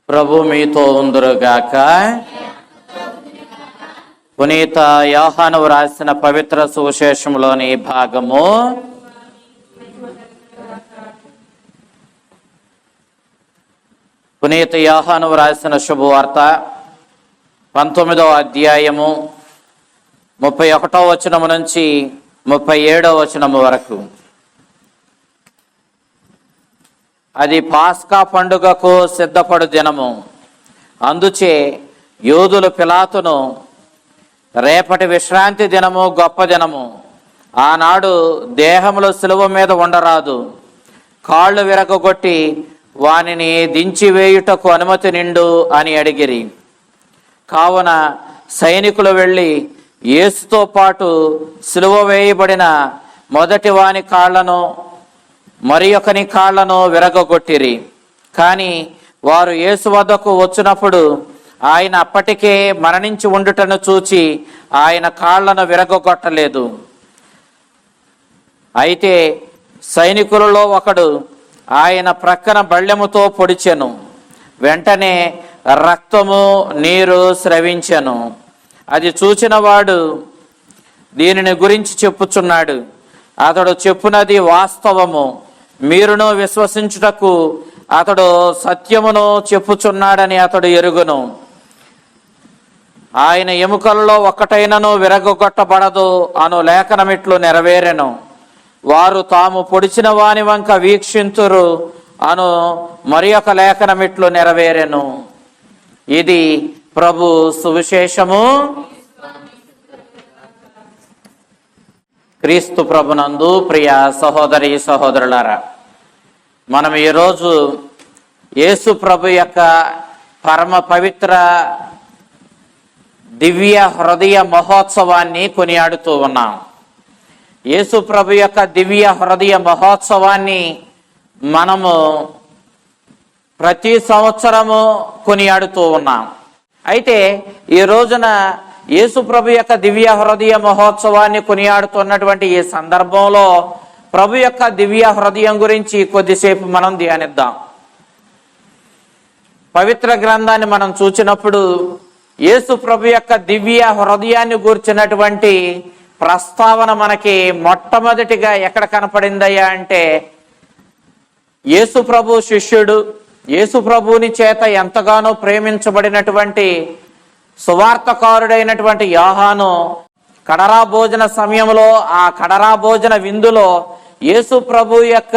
ప్రభు మీతో ఉందురుగాక. పునీత యోహాను రాసిన పవిత్ర సువిశేషంలోని భాగము పునీత యోహాను రాసిన శుభవార్త 19వ అధ్యాయము 31వ వచనము నుంచి 37వ వచనము వరకు. అది పాస్కా పండుగకు సిద్ధపడు దినము. అందుచే యూదులు పిలాతును, రేపటి విశ్రాంతి దినము గొప్ప దినము, ఆనాడు దేహములు శిలువ మీద ఉండరాదు, కాళ్ళు విరగొట్టి వానిని దించివేయుటకు అనుమతి నిండు అని అడిగిరి. కావున సైనికులు వెళ్ళి యేసుతో పాటు శిలువ వేయబడిన మొదటి వాని కాళ్లను మరి ఒకని కాళ్లను విరగొట్టిరి. కానీ వారు యేసు వద్దకు వచ్చినప్పుడు ఆయన అప్పటికే మరణించి ఉండుటను చూచి ఆయన కాళ్లను విరగొట్టలేదు. అయితే సైనికులలో ఒకడు ఆయన ప్రక్కన బళ్ళెముతో పొడిచెను. వెంటనే రక్తము నీరు స్రవించెను. అది చూచిన వాడు దీనిని గురించి చెప్పుచున్నాడు, అతడు చెప్పునది వాస్తవము, మీరును విశ్వసించుటకు అతడు సత్యమును చెప్పుచున్నాడని అతడు ఎరుగును. ఆయన ఎముకలలో ఒక్కటైనను విరగొట్టబడదు అను లేఖనమిట్లు నెరవేరెను. వారు తాము పొడిచిన వాని వంక వీక్షింతురు అను మరి ఒక లేఖనమిట్లు నెరవేరెను. ఇది ప్రభు సువిశేషము. క్రీస్తు ప్రభునందు ప్రియ సహోదరి సహోదరులారా, మనం ఈరోజు యేసు ప్రభు యొక్క పరమ పవిత్ర దివ్య హృదయ మహోత్సవాన్ని కొనియాడుతూ ఉన్నాం. యేసు ప్రభు యొక్క దివ్య హృదయ మహోత్సవాన్ని మనము ప్రతి సంవత్సరము కొనియాడుతూ ఉన్నాం. అయితే ఈ రోజున యేసు ప్రభు యొక్క దివ్య హృదయ మహోత్సవాన్ని కొనియాడుతున్నటువంటి ఈ సందర్భంలో ప్రభు యొక్క దివ్య హృదయం గురించి కొద్దిసేపు మనం ధ్యానిద్దాం. పవిత్ర గ్రంథాన్ని మనం చూసినప్పుడు యేసు ప్రభు యొక్క దివ్య హృదయాన్ని గూర్చినటువంటి ప్రస్తావన మనకి మొట్టమొదటిగా ఎక్కడ కనపడిందయ్యా అంటే, యేసు ప్రభు శిష్యుడు, యేసు ప్రభువుని చేత ఎంతగానో ప్రేమించబడినటువంటి సువార్తకారుడైనటువంటి యోహాను కడరా భోజన సమయంలో, ఆ కడరా భోజన విందులో యేసు ప్రభు యొక్క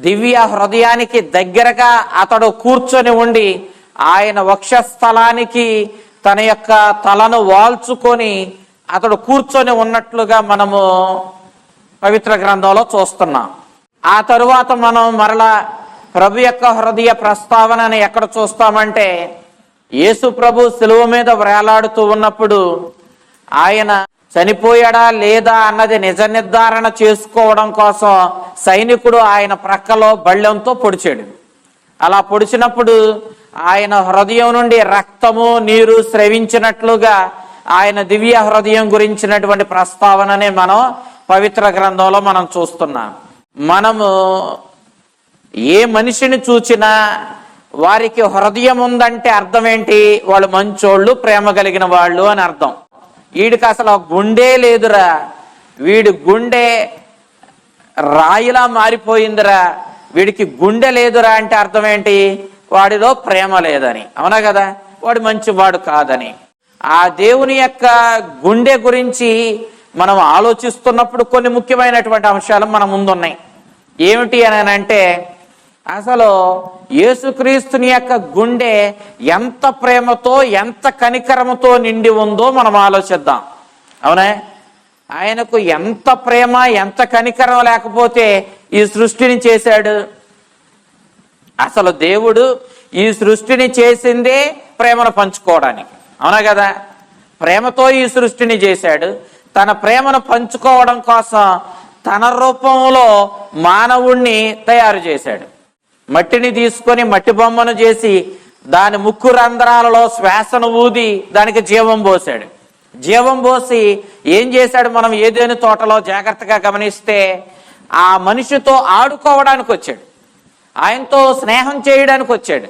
దివ్య హృదయానికి దగ్గరగా అతడు కూర్చొని ఉండి ఆయన వక్షస్థలానికి తన యొక్క తలను వాల్చుకొని అతడు కూర్చొని ఉన్నట్లుగా మనము పవిత్ర గ్రంథంలో చూస్తున్నాం. ఆ తరువాత మనం మరలా ప్రభు యొక్క హృదయ ప్రస్తావనని ఎక్కడ చూస్తామంటే, యేసు ప్రభు శిలువ మీద వేలాడుతూ ఉన్నప్పుడు ఆయన చనిపోయాడా లేదా అన్నది నిజ నిర్ధారణ చేసుకోవడం కోసం సైనికుడు ఆయన ప్రక్కలో బళ్ళెంతో పొడిచాడు. అలా పొడిచినప్పుడు ఆయన హృదయం నుండి రక్తము నీరు స్రవించినట్లుగా ఆయన దివ్య హృదయం గురించినటువంటి ప్రస్తావననే మనం పవిత్ర గ్రంథంలో మనం చూస్తున్నాం. మనము ఏ మనిషిని చూచినా వారికి హృదయం ఉందంటే అర్థం ఏంటి? వాళ్ళు మంచోళ్ళు, ప్రేమ కలిగిన వాళ్ళు అని అర్థం. వీడికి అసలు గుండె లేదురా, వీడి గుండె రాయిలా మారిపోయిందిరా, వీడికి గుండె లేదురా అంటే అర్థం ఏంటి? వాడిలో ప్రేమ లేదని, అవునా కదా? వాడు మంచివాడు కాదని. ఆ దేవుని యొక్క గుండె గురించి మనం ఆలోచిస్తున్నప్పుడు కొన్ని ముఖ్యమైనటువంటి అంశాలు మన ముందున్నాయి. ఏమిటి అని అంటే, అసలు యేసుక్రీస్తుని యొక్క గుండె ఎంత ప్రేమతో ఎంత కనికరముతో నిండి ఉందో మనం ఆలోచిద్దాం. అవునా? ఆయనకు ఎంత ప్రేమ ఎంత కనికరం లేకపోతే ఈ సృష్టిని చేశాడు? అసలు దేవుడు ఈ సృష్టిని చేసిందే ప్రేమను పంచుకోవడానికి, అవునా కదా? ప్రేమతో ఈ సృష్టిని చేశాడు. తన ప్రేమను పంచుకోవడం కోసం తన రూపంలో మానవుణ్ణి తయారు చేశాడు. మట్టిని తీసుకొని మట్టి బొమ్మను చేసి దాని ముక్కు రంధ్రాలలో శ్వాసను ఊది దానికి జీవం పోసాడు. జీవం పోసి ఏం చేశాడు? మనం ఏదేని తోటలో జాగ్రత్తగా గమనిస్తే ఆ మనిషితో ఆడుకోవడానికి వచ్చాడు, ఆయనతో స్నేహం చేయడానికి వచ్చాడు.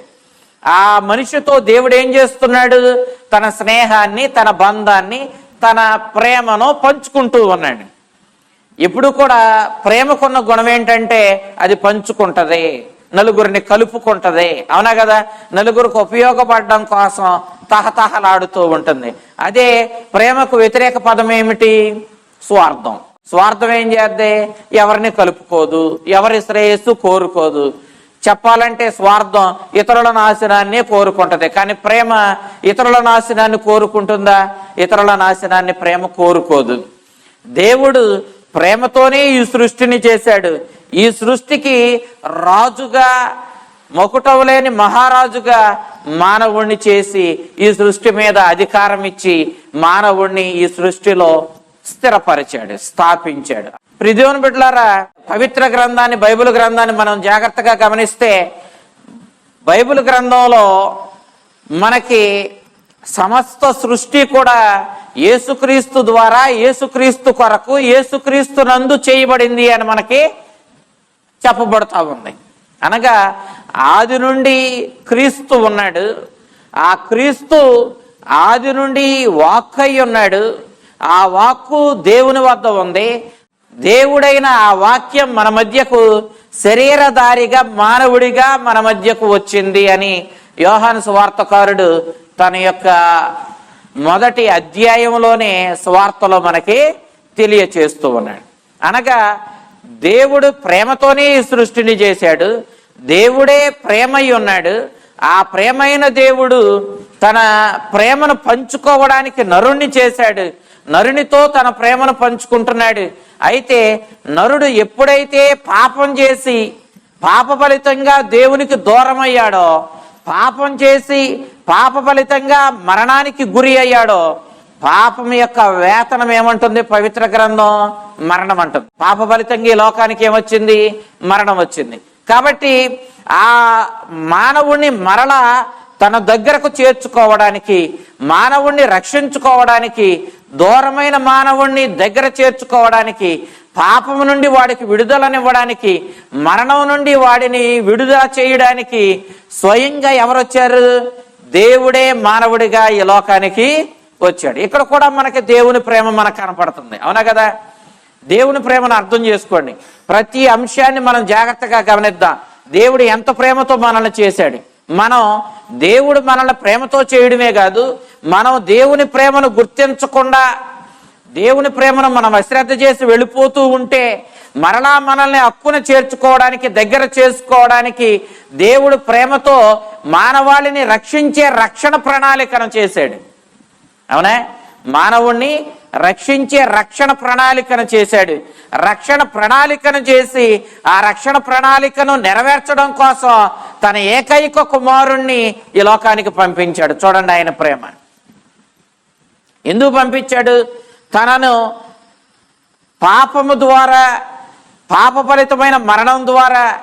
ఆ మనిషితో దేవుడు ఏం చేస్తున్నాడు? తన స్నేహాన్ని, తన బంధాన్ని, తన ప్రేమను పంచుకుంటూ ఉన్నాడు. ఇప్పుడు కూడా ప్రేమకున్న గుణం ఏంటంటే అది పంచుకుంటది, నలుగురిని కలుపుకుంటది. అవునా కదా? నలుగురికి ఉపయోగపడడం కోసం తహతహలాడుతూ ఉంటుంది. అదే ప్రేమకు వ్యతిరేక పదం ఏమిటి? స్వార్థం. స్వార్థం ఏం చేద్దే? ఎవరిని కలుపుకోదు, ఎవరి శ్రేయస్సు కోరుకోదు. చెప్పాలంటే స్వార్థం ఇతరుల నాశనాన్ని కోరుకుంటది, కానీ ప్రేమ ఇతరుల నాశనాన్ని కోరుకుంటుందా? ఇతరుల నాశనాన్ని ప్రేమ కోరుకోదు. దేవుడు ప్రేమతోనే ఈ సృష్టిని చేశాడు. ఈ సృష్టికి రాజుగా, మకుటం లేని మహారాజుగా మానవుణ్ణి చేసి ఈ సృష్టి మీద అధికారం ఇచ్చి మానవుణ్ణి ఈ సృష్టిలో స్థిరపరిచాడు, స్థాపించాడు. ప్రియదేవుని బిడ్డలారా, పవిత్ర గ్రంథాన్ని, బైబిల్ గ్రంథాన్ని మనం జాగ్రత్తగా గమనిస్తే బైబిల్ గ్రంథంలో మనకి సమస్త సృష్టి కూడా యేసుక్రీస్తు ద్వారా, యేసుక్రీస్తు కొరకు, యేసుక్రీస్తు నందు చేయబడింది అని మనకి చెప్పబడుతూ ఉంది. అనగా ఆది నుండి క్రీస్తు ఉన్నాడు. ఆ క్రీస్తు ఆది నుండి వాక్కు అయి ఉన్నాడు. ఆ వాక్కు దేవుని వద్ద ఉంది. దేవుడైన ఆ వాక్యం మన మధ్యకు శరీరధారిగా, మానవుడిగా మన మధ్యకు వచ్చింది అని యోహాను సువార్తకారుడు తన యొక్క మొదటి అధ్యాయంలోనే సువార్తలో మనకి తెలియచేస్తూ ఉన్నాడు. అనగా దేవుడు ప్రేమతోనే ఈ సృష్టిని చేశాడు. దేవుడే ప్రేమై ఉన్నాడు. ఆ ప్రేమైన దేవుడు తన ప్రేమను పంచుకోవడానికి నరుణ్ణి చేశాడు. నరునితో తన ప్రేమను పంచుకుంటున్నాడు. అయితే నరుడు ఎప్పుడైతే పాపం చేసి పాప ఫలితంగా దేవునికి దూరం అయ్యాడో, పాపం చేసి పాప ఫలితంగా మరణానికి గురి అయ్యాడో, పాపం యొక్క వేతనం ఏమంటుంది పవిత్ర గ్రంథం? మరణం అంటుంది. పాప ఫలితంగా ఈ లోకానికి ఏమొచ్చింది? మరణం వచ్చింది. కాబట్టి ఆ మానవుణ్ణి మరలా తన దగ్గరకు చేర్చుకోవడానికి, మానవుణ్ణి రక్షించుకోవడానికి, దూరమైన మానవుణ్ణి దగ్గర చేర్చుకోవడానికి, పాపము నుండి వాడికి విడుదలనివ్వడానికి, మరణం నుండి వాడిని విడుదల చేయడానికి స్వయంగా ఎవరొచ్చారు? దేవుడే మానవుడిగా ఈ లోకానికి వచ్చాడు. ఇక్కడ కూడా మనకి దేవుని ప్రేమ మనకు కనపడుతుంది. అవునా కదా? దేవుని ప్రేమను అర్థం చేసుకోండి. ప్రతి అంశాన్ని మనం జాగ్రత్తగా గమనిద్దాం. దేవుడు ఎంత ప్రేమతో మనల్ని చేశాడు. మనం దేవుడు మనల్ని ప్రేమతో చేయడమే కాదు, మనం దేవుని ప్రేమను గుర్తించకుండా దేవుని ప్రేమను మనం అశ్రద్ధ చేసి వెళ్ళిపోతూ ఉంటే మరలా మనల్ని హక్కున చేర్చుకోవడానికి, దగ్గర చేసుకోవడానికి దేవుడు ప్రేమతో మానవాళిని రక్షించే రక్షణ ప్రణాళికను చేశాడు. అవునా? మానవుణ్ణి రక్షించే రక్షణ ప్రణాళికను చేశాడు. రక్షణ ప్రణాళికను చేసి ఆ రక్షణ ప్రణాళికను నెరవేర్చడం కోసం తన ఏకైక కుమారుణ్ణి ఈ లోకానికి పంపించాడు. చూడండి ఆయన ప్రేమ. ఎందుకు పంపించాడు? తనను పాపము ద్వారా, పాప ఫలితమైన మరణం ద్వారా,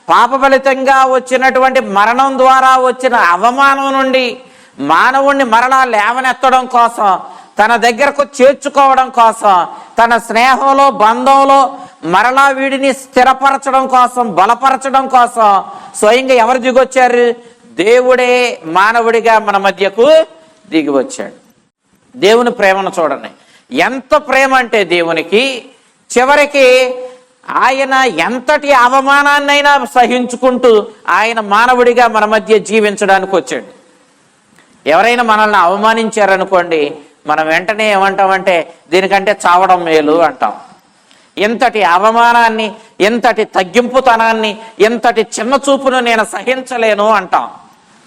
పాప ఫలితంగా వచ్చినటువంటి మరణం ద్వారా వచ్చిన అవమానం నుండి మానవుణ్ణి మరలా లేవనెత్తడం కోసం, తన దగ్గరకు చేర్చుకోవడం కోసం, తన స్నేహంలో, బంధంలో మరలా వీడిని స్థిరపరచడం కోసం, బలపరచడం కోసం స్వయంగా ఎవరు దిగొచ్చారు? దేవుడే మానవుడిగా మన మధ్యకు దిగి వచ్చాడు. దేవుని ప్రేమను చూడండి. ఎంత ప్రేమ అంటే దేవునికి, చివరికి ఆయన ఎంతటి అవమానాన్నైనా సహించుకుంటూ ఆయన మానవుడిగా మన మధ్య జీవించడానికి వచ్చాడు. ఎవరైనా మనల్ని అవమానించారనుకోండి, మనం వెంటనే ఏమంటామంటే దీనికంటే చావడం మేలు అంటాం. ఎంతటి అవమానాన్ని, ఎంతటి తగ్గింపుతనాన్ని, ఎంతటి చిన్న చూపును నేను సహించలేను అంటాం.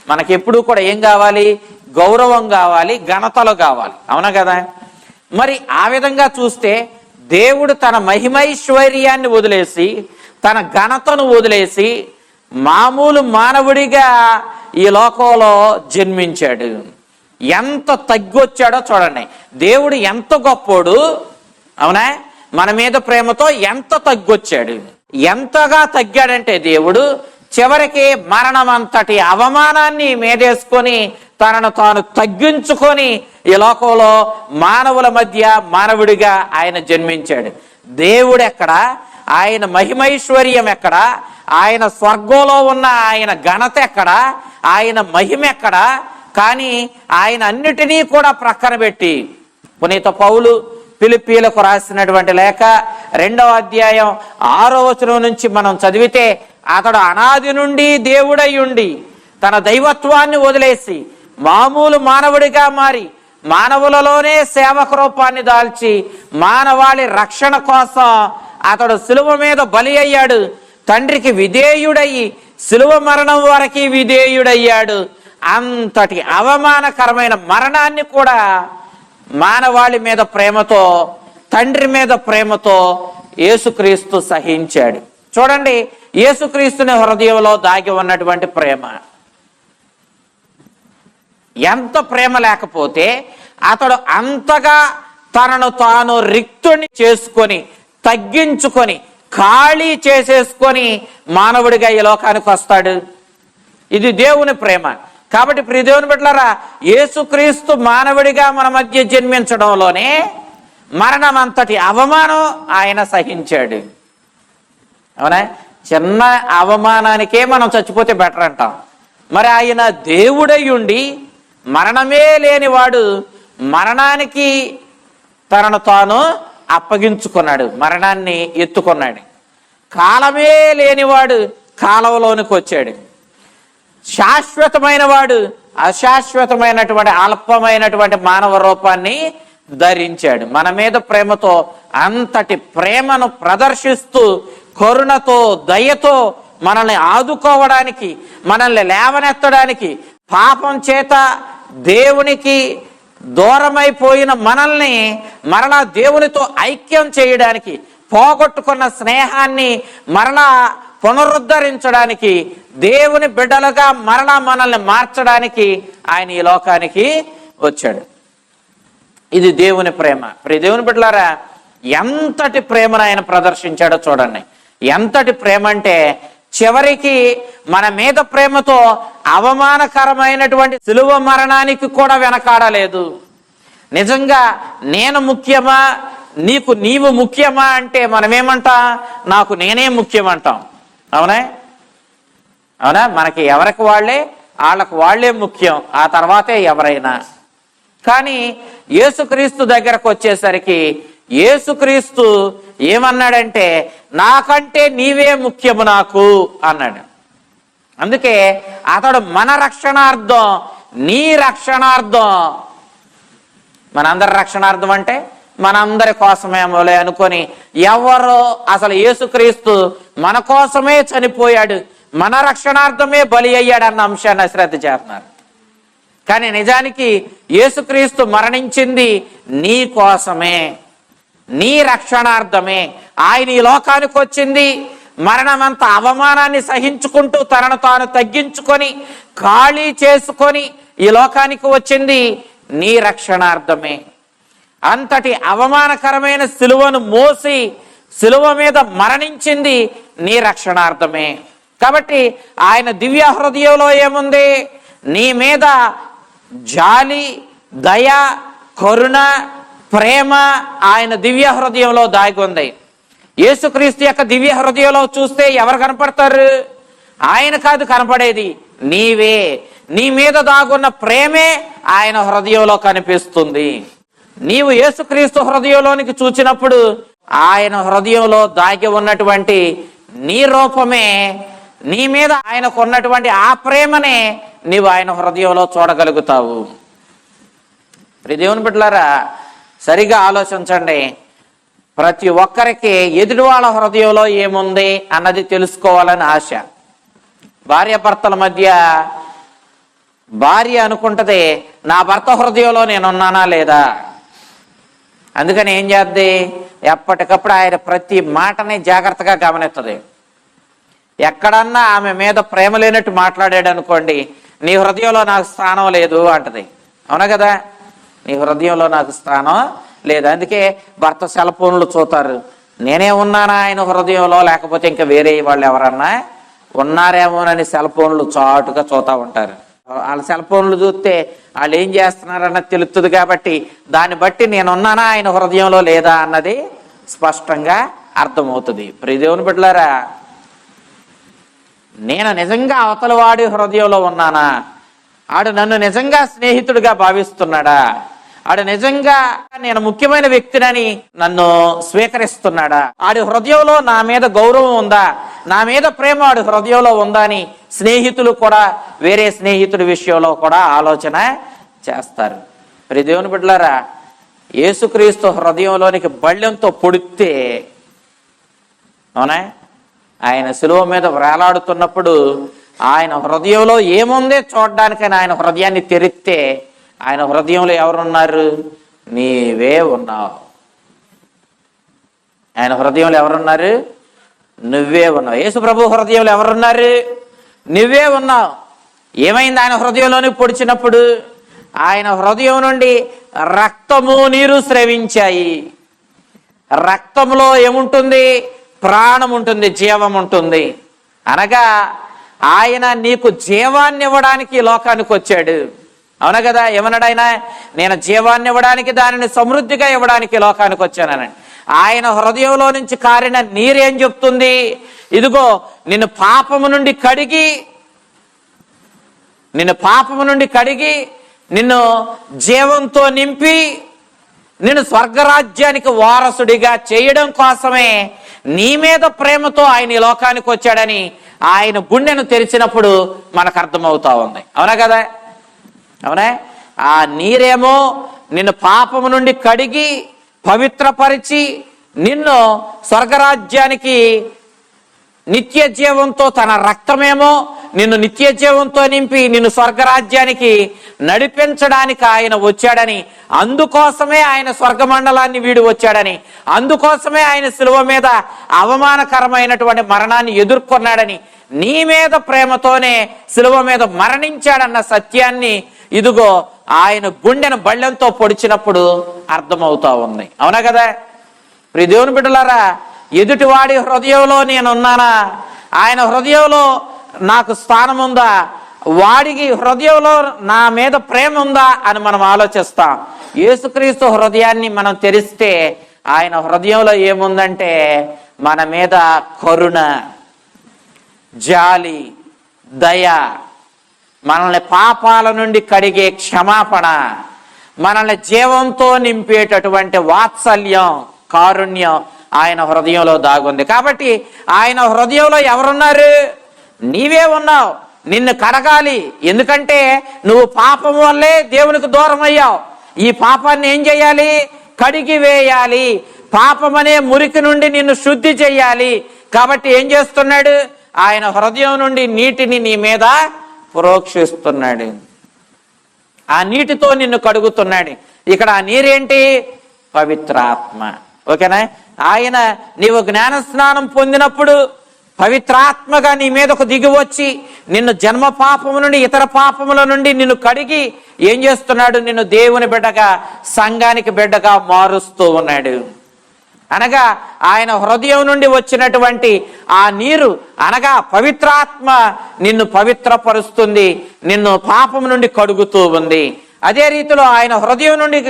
మనకెప్పుడు కూడా ఏం కావాలి? గౌరవం కావాలి, ఘనతలు కావాలి. అవునా కదా? మరి ఆ విధంగా చూస్తే దేవుడు తన మహిమైశ్వర్యాన్ని వదిలేసి, తన ఘనతను వదిలేసి మామూలు మానవుడిగా ఈ లోకంలో జన్మించాడు. ఎంత తగ్గొచ్చాడో చూడండి. దేవుడు ఎంత గొప్పోడు. అవునా? మన మీద ప్రేమతో ఎంత తగ్గొచ్చాడు. ఎంతగా తగ్గాడంటే దేవుడు చివరికి మరణం అంతటి అవమానాన్ని మీదేసుకొని తనను తాను తగ్గించుకొని ఈ లోకంలో మానవుల మధ్య మానవుడిగా ఆయన జన్మించాడు. దేవుడు ఎక్కడ? ఆయన మహిమైశ్వర్యం ఎక్కడ? ఆయన స్వర్గంలో ఉన్న ఆయన ఘనత ఎక్కడ? ఆయన మహిమ ఎక్కడ, కానీ ఆయన అన్నిటినీ కూడా ప్రక్కన పెట్టి పునీత పౌలు ఫిలిప్పీలకు రాసినటువంటి లేఖ 2వ అధ్యాయం 6వ వచనం నుంచి మనం చదివితే, అతడు అనాది నుండి దేవుడై ఉండి తన దైవత్వాన్ని వదిలేసి మామూలు మానవుడిగా మారి మానవులలోనే సేవక రూపాన్ని దాల్చి మానవాళి రక్షణ కోసం అతడు శిలువ మీద బలి అయ్యాడు. తండ్రికి విధేయుడయ్యి శిలువ మరణం వరకు విధేయుడయ్యాడు. అంతటి అవమానకరమైన మరణాన్ని కూడా మానవాళి మీద ప్రేమతో, తండ్రి మీద ప్రేమతో యేసుక్రీస్తు సహించాడు. చూడండి, యేసుక్రీస్తుని హృదయంలో దాగి ఉన్నటువంటి ప్రేమ. ఎంత ప్రేమ లేకపోతే అతడు అంతగా తనను తాను రిక్తుని చేసుకొని తగ్గించుకొని ఖాళీ చేసేసుకొని మానవుడిగా ఈ లోకానికి వస్తాడు. ఇది దేవుని ప్రేమ. కాబట్టి ప్రియ దేవుని బిడ్డలారా, యేసుక్రీస్తు మానవుడిగా మన మధ్య జన్మించడంలోనే మరణం అంతటి అవమానం ఆయన సహించాడు. అవునా? చిన్న అవమానానికే మనం చచ్చిపోతే బెటర్ అంటాం. మరి ఆయన దేవుడై ఉండి మరణమే లేనివాడు మరణానికి తనను తాను అప్పగించుకున్నాడు, మరణాన్ని ఎత్తుకున్నాడు. కాలమే లేనివాడు కాలంలోనికి వచ్చాడు. శాశ్వతమైన వాడు అశాశ్వతమైనటువంటి అల్పమైనటువంటి మానవ రూపాన్ని ధరించాడు. మన మీద ప్రేమతో అంతటి ప్రేమను ప్రదర్శిస్తూ కరుణతో దయతో మనల్ని ఆదుకోవడానికి, మనల్ని లేవనెత్తడానికి, పాపం చేత దేవునికి దూరమైపోయిన మనల్ని మరలా దేవునితో ఐక్యం చేయడానికి, పోగొట్టుకున్న స్నేహాన్ని మరలా పునరుద్ధరించడానికి, దేవుని బిడ్డలుగా మరలా మనల్ని మార్చడానికి ఆయన ఈ లోకానికి వచ్చాడు. ఇది దేవుని ప్రేమ. ప్రియ దేవుని బిడ్డలారా, ఎంతటి ప్రేమను ఆయన ప్రదర్శించాడో చూడండి. ఎంతటి ప్రేమ అంటే చివరికి మన మీద ప్రేమతో అవమానకరమైనటువంటి శిలువ మరణానికి కూడా వెనకాడలేదు. నిజంగా నేను ముఖ్యమా, నీకు నీవు ముఖ్యమా అంటే మనమేమంటాం? నాకు నేనే ముఖ్యమంటాం. అవునా? అవునా? మనకి ఎవరికి వాళ్ళకు వాళ్ళే ముఖ్యం, ఆ తర్వాతే ఎవరైనా. కానీ యేసుక్రీస్తు దగ్గరకు వచ్చేసరికి యేసుక్రీస్తు ఏమన్నాడంటే, నాకంటే నీవే ముఖ్యము నాకు అన్నాడు. అందుకే అతడు మన రక్షణార్థం, నీ రక్షణార్థం, మనందరి రక్షణార్థం అంటే మనందరి కోసమేమోలే అనుకొని ఎవరో అసలు యేసుక్రీస్తు మన కోసమే చనిపోయాడు, మన రక్షణార్థమే బలి అయ్యాడు అన్న అంశాన్ని అశ్రద్ధ చేస్తున్నారు. కానీ నిజానికి యేసుక్రీస్తు మరణించింది నీ కోసమే, నీ రక్షణార్థమే. ఆయన ఈ లోకానికి వచ్చింది మరణమంత అవమానాన్ని సహించుకుంటూ తనను తాను తగ్గించుకొని ఖాళీ చేసుకొని ఈ లోకానికి వచ్చింది నీ రక్షణార్థమే. అంతటి అవమానకరమైన సిలువను మోసి సిలువ మీద మరణించింది నీ రక్షణార్థమే. కాబట్టి ఆయన దివ్య హృదయంలో ఏముంది? నీ మీద జాలి, దయ, కరుణ, ప్రేమ ఆయన దివ్య హృదయంలో దాగి ఉంది. యేసుక్రీస్తు యొక్క దివ్య హృదయంలో చూస్తే ఎవరు కనపడతారు? ఆయన కాదు కనపడేది, నీవే. నీ మీద దాగున్న ప్రేమే ఆయన హృదయంలో కనిపిస్తుంది. నీవు యేసుక్రీస్తు హృదయంలోనికి చూచినప్పుడు ఆయన హృదయంలో దాగి ఉన్నటువంటి నీ రూపమే, నీ మీద ఆయనకు ఉన్నటువంటి ఆ ప్రేమనే నీవు ఆయన హృదయంలో చూడగలుగుతావు. దేవుని బిడ్డలారా, సరిగా ఆలోచించండి. ప్రతి ఒక్కరికి ఎదుటి వాళ్ళ హృదయంలో ఏముంది అన్నది తెలుసుకోవాలని ఆశ. భార్యాభర్తల మధ్య భార్య అనుకుంటది, నా భర్త హృదయంలో నేనున్నానా లేదా. అందుకని ఏం చేద్ది? ఎప్పటికప్పుడు ఆయన ప్రతి మాటని జాగ్రత్తగా గమనిస్తుంది. ఎక్కడన్నా ఆమె మీద ప్రేమ లేనట్టు మాట్లాడాడు అనుకోండి, నీ హృదయంలో నాకు స్థానం లేదు అంటది. అవునా కదా? నీ హృదయంలో నాకు స్థానం లేదు. అందుకే భర్త సెల్ ఫోన్లు చూస్తారు, నేనే ఉన్నానా ఆయన హృదయంలో, లేకపోతే ఇంకా వేరే వాళ్ళు ఎవరన్నా ఉన్నారేమోనని సెల్ ఫోన్లు చాటుగా చూస్తూ ఉంటారు. వాళ్ళ సెల్ ఫోన్లు చూస్తే వాళ్ళు ఏం చేస్తున్నారన్నది తెలుస్తుంది. కాబట్టి దాన్ని బట్టి నేనున్నానా ఆయన హృదయంలో లేదా అన్నది స్పష్టంగా అర్థమవుతుంది. ప్రియ దేవుని బిడ్డలారా, నేను నిజంగా అవతలవాడి హృదయంలో ఉన్నానా? ఆడు నన్ను నిజంగా స్నేహితుడిగా భావిస్తున్నాడా? ఆడు నిజంగా నేను ముఖ్యమైన వ్యక్తినని నన్ను స్వీకరిస్తున్నాడా? ఆడి హృదయంలో నా మీద గౌరవం ఉందా, నా మీద ప్రేమ ఆడి హృదయంలో ఉందా అని స్నేహితులు కూడా వేరే స్నేహితుడి విషయంలో కూడా ఆలోచన చేస్తారు. మరి దేవుని బిడ్డలారా, యేసుక్రీస్తు హృదయంలోనికి బళ్ళెంతో పొడితే, అవునా, ఆయన శిలువ మీద వేలాడుతున్నప్పుడు ఆయన హృదయంలో ఏముందే చూడడానికని ఆయన హృదయాన్ని తెరిస్తే ఆయన హృదయంలో ఎవరున్నారు? నీవే ఉన్నావు. ఆయన హృదయంలో ఎవరున్నారు? నువ్వే ఉన్నావు. యేసు ప్రభు హృదయంలో ఎవరున్నారు? నువ్వే ఉన్నావు. ఏమైంది ఆయన హృదయంలోని పొడిచినప్పుడు? ఆయన హృదయం నుండి రక్తము నీరు స్రవించాయి. రక్తంలో ఏముంటుంది? ప్రాణం ఉంటుంది, జీవం ఉంటుంది. అనగా ఆయన నీకు జీవాన్ని ఇవ్వడానికి ఈ లోకానికి వచ్చాడు. అవునా కదా? ఏమన్నాడు ఆయన? నేను జీవాన్ని ఇవ్వడానికి, దానిని సమృద్ధిగా ఇవ్వడానికి లోకానికి వచ్చానని. ఆయన హృదయంలో నుంచి కారిన నీరేం చెప్తుంది? ఇదిగో నిన్ను పాపము నుండి కడిగి నిన్ను జీవంతో నింపి నిన్ను స్వర్గరాజ్యానికి వారసుడిగా చేయడం కోసమే నీ మీద ప్రేమతో ఆయన ఈ లోకానికి వచ్చాడని ఆయన గుండెను తెరిచినప్పుడు మనకు అర్థమవుతా ఉంది. అవునా కదా? అవునా? ఆ నీరేమో నిన్ను పాపము నుండి కడిగి పవిత్రపరిచి నిన్ను స్వర్గరాజ్యానికి నిత్య జీవంతో, తన రక్తమేమో నిన్ను నిత్య జీవంతో నింపి నిన్ను స్వర్గరాజ్యానికి నడిపించడానికి ఆయన వచ్చాడని, అందుకోసమే ఆయన స్వర్గమండలాన్ని వీడి వచ్చాడని, అందుకోసమే ఆయన శిలువ మీద అవమానకరమైనటువంటి మరణాన్ని ఎదుర్కొన్నాడని, నీ మీద ప్రేమతోనే శిలువ మీద మరణించాడన్న సత్యాన్ని ఇదిగో ఆయన గుండెను బళ్ళెంతో పొడిచినప్పుడు అర్థమవుతా ఉంది. అవునా కదా? ప్రియ దేవుని బిడ్డలారా, ఎదుటివాడి హృదయంలో నేనున్నానా? ఆయన హృదయంలో నాకు స్థానం ఉందా? వాడికి హృదయంలో నా మీద ప్రేమ ఉందా అని మనం ఆలోచిస్తాం. యేసుక్రీస్తు హృదయాన్ని మనం తెరిస్తే ఆయన హృదయంలో ఏముందంటే మన మీద కరుణ, జాలి, దయ, మనల్ని పాపాల నుండి కడిగే క్షమాపణ, మనల్ని జీవంతో నింపేటటువంటి వాత్సల్యం, కారుణ్యం ఆయన హృదయంలో దాగుంది. కాబట్టి ఆయన హృదయంలో ఎవరున్నారు? నీవే ఉన్నావు. నిన్ను కడగాలి. ఎందుకంటే నువ్వు పాపం వల్లే దేవునికి దూరం అయ్యావు. ఈ పాపాన్ని ఏం చేయాలి? కడిగి వేయాలి. పాపం అనే మురికి నుండి నిన్ను శుద్ధి చేయాలి. కాబట్టి ఏం చేస్తున్నాడు? ఆయన హృదయం నుండి నీటిని నీ మీద ప్రోక్షిస్తున్నాడు. ఆ నీటితో నిన్ను కడుగుతున్నాడు. ఇక్కడ ఆ నీరేంటి? పవిత్రాత్మ. ఓకేనా? ఆయన నీవు జ్ఞానస్నానం పొందినప్పుడు పవిత్రాత్మగా నీ మీదకు దిగి వచ్చి నిన్ను జన్మ పాపము నుండి, ఇతర పాపముల నుండి నిన్ను కడిగి ఏం చేస్తున్నాడు? నిన్ను దేవుని బిడ్డగా, సంఘానికి బిడ్డగా మారుస్తూ ఉన్నాడు. అనగా ఆయన హృదయం నుండి వచ్చినటువంటి ఆ నీరు అనగా పవిత్రాత్మ నిన్ను పవిత్రపరుస్తుంది, నిన్ను పాపము నుండి కడుగుతూ ఉంది. అదే రీతిలో ఆయన హృదయం నుండి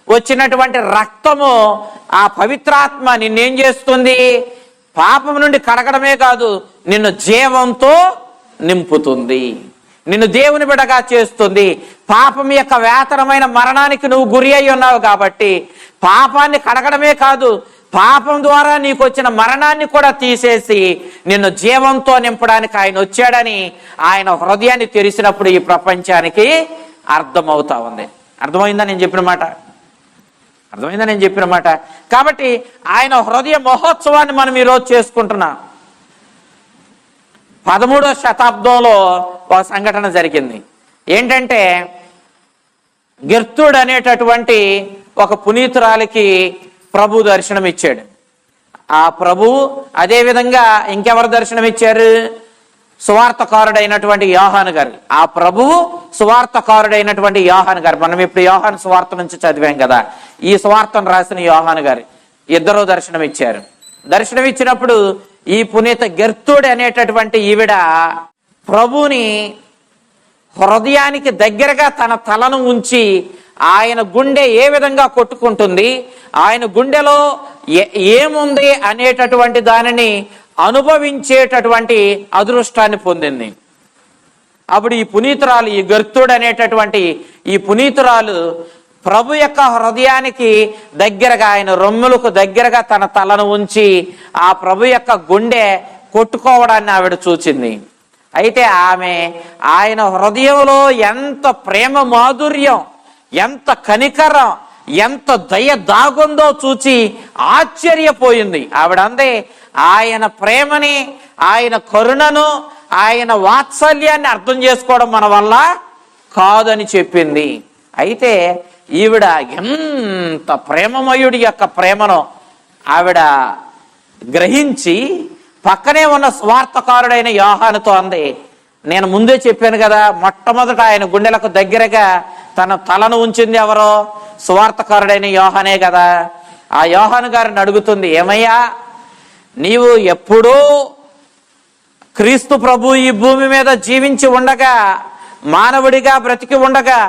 వచ్చినటువంటి రక్తము, ఆ పవిత్రాత్మ నిన్నేం చేస్తుంది? పాపం నుండి కడగడమే కాదు, నిన్ను జీవంతో నింపుతుంది, నిన్ను దేవుని బిడ్డగా చేస్తుంది. పాపం యొక్క వేతనమైన మరణానికి నువ్వు గురి అయి ఉన్నావు కాబట్టి పాపాన్ని కడగడమే కాదు, పాపం ద్వారా నీకు వచ్చిన మరణాన్ని కూడా తీసేసి నిన్ను జీవంతో నింపడానికి ఆయన వచ్చాడని ఆయన హృదయాన్ని తెరిచినప్పుడు ఈ ప్రపంచానికి అర్థమవుతా ఉంది. అర్థమైందా నేను చెప్పిన మాట? అర్థమైందా నేను చెప్పిన మాట? కాబట్టి ఆయన హృదయ మహోత్సవాన్ని మనం ఈరోజు చేసుకుంటున్నాం. 13వ శతాబ్దంలో ఒక సంఘటన జరిగింది. ఏంటంటే గెర్తుడు అనేటటువంటి ఒక పునీతురాలికి ప్రభు దర్శనం ఇచ్చాడు. ఆ ప్రభువు అదేవిధంగా ఇంకెవరు దర్శనం ఇచ్చారు? సువార్తకారుడైనటువంటి యోహాను గారు. ఆ ప్రభువు సువార్తకారుడైనటువంటి యోహాను గారు. మనం ఇప్పుడు యోహాను సువార్త నుంచి చదివాం కదా, ఈ సువార్తను రాసిన యోహాను గారు ఇద్దరు దర్శనం ఇచ్చారు. దర్శనం ఇచ్చినప్పుడు ఈ పునీత గెర్తుడు అనేటటువంటి ఈవిడ ప్రభువుని హృదయానికి దగ్గరగా తన తలను ఉంచి ఆయన గుండె ఏ విధంగా కొట్టుకుంటుంది, ఆయన గుండెలో ఏముంది అనేటటువంటి దానిని అనుభవించేటటువంటి అదృష్టాన్ని పొందింది. అప్పుడు ఈ పునీతురాలు, ఈ గర్తుడు అనేటటువంటి ఈ పునీతురాలు ప్రభు యొక్క హృదయానికి దగ్గరగా, ఆయన రొమ్ములకు దగ్గరగా తన తలను ఉంచి ఆ ప్రభు యొక్క గుండె కొట్టుకోవడాన్ని ఆవిడ చూచింది. అయితే ఆమె ఆయన హృదయంలో ఎంత ప్రేమ మాధుర్యం, ఎంత కనికరం, ఎంత దయ దాగుందో చూచి ఆశ్చర్యపోయింది. ఆవిడ అందే, ఆయన ప్రేమని, ఆయన కరుణను, ఆయన వాత్సల్యాన్ని అర్థం చేసుకోవడం మన వల్ల కాదని చెప్పింది. అయితే ఈవిడ ఎంత ప్రేమమయుడి యొక్క ప్రేమను ఆవిడ గ్రహించి పక్కనే ఉన్న స్వార్థకారుడైన యోహానుతో అంది, నేను ముందే చెప్పాను కదా, మొట్టమొదట ఆయన గుండెలకు దగ్గరగా తన తలను ఉంచింది ఎవరో? స్వార్థకారుడైన యోహానే కదా. ఆ యోహాను గారిని అడుగుతుంది, ఏమయ్యా, నీవు ఎప్పుడూ క్రీస్తు ప్రభు ఈ భూమి మీద జీవించి ఉండగా, మానవుడిగా బ్రతికి ఉండగా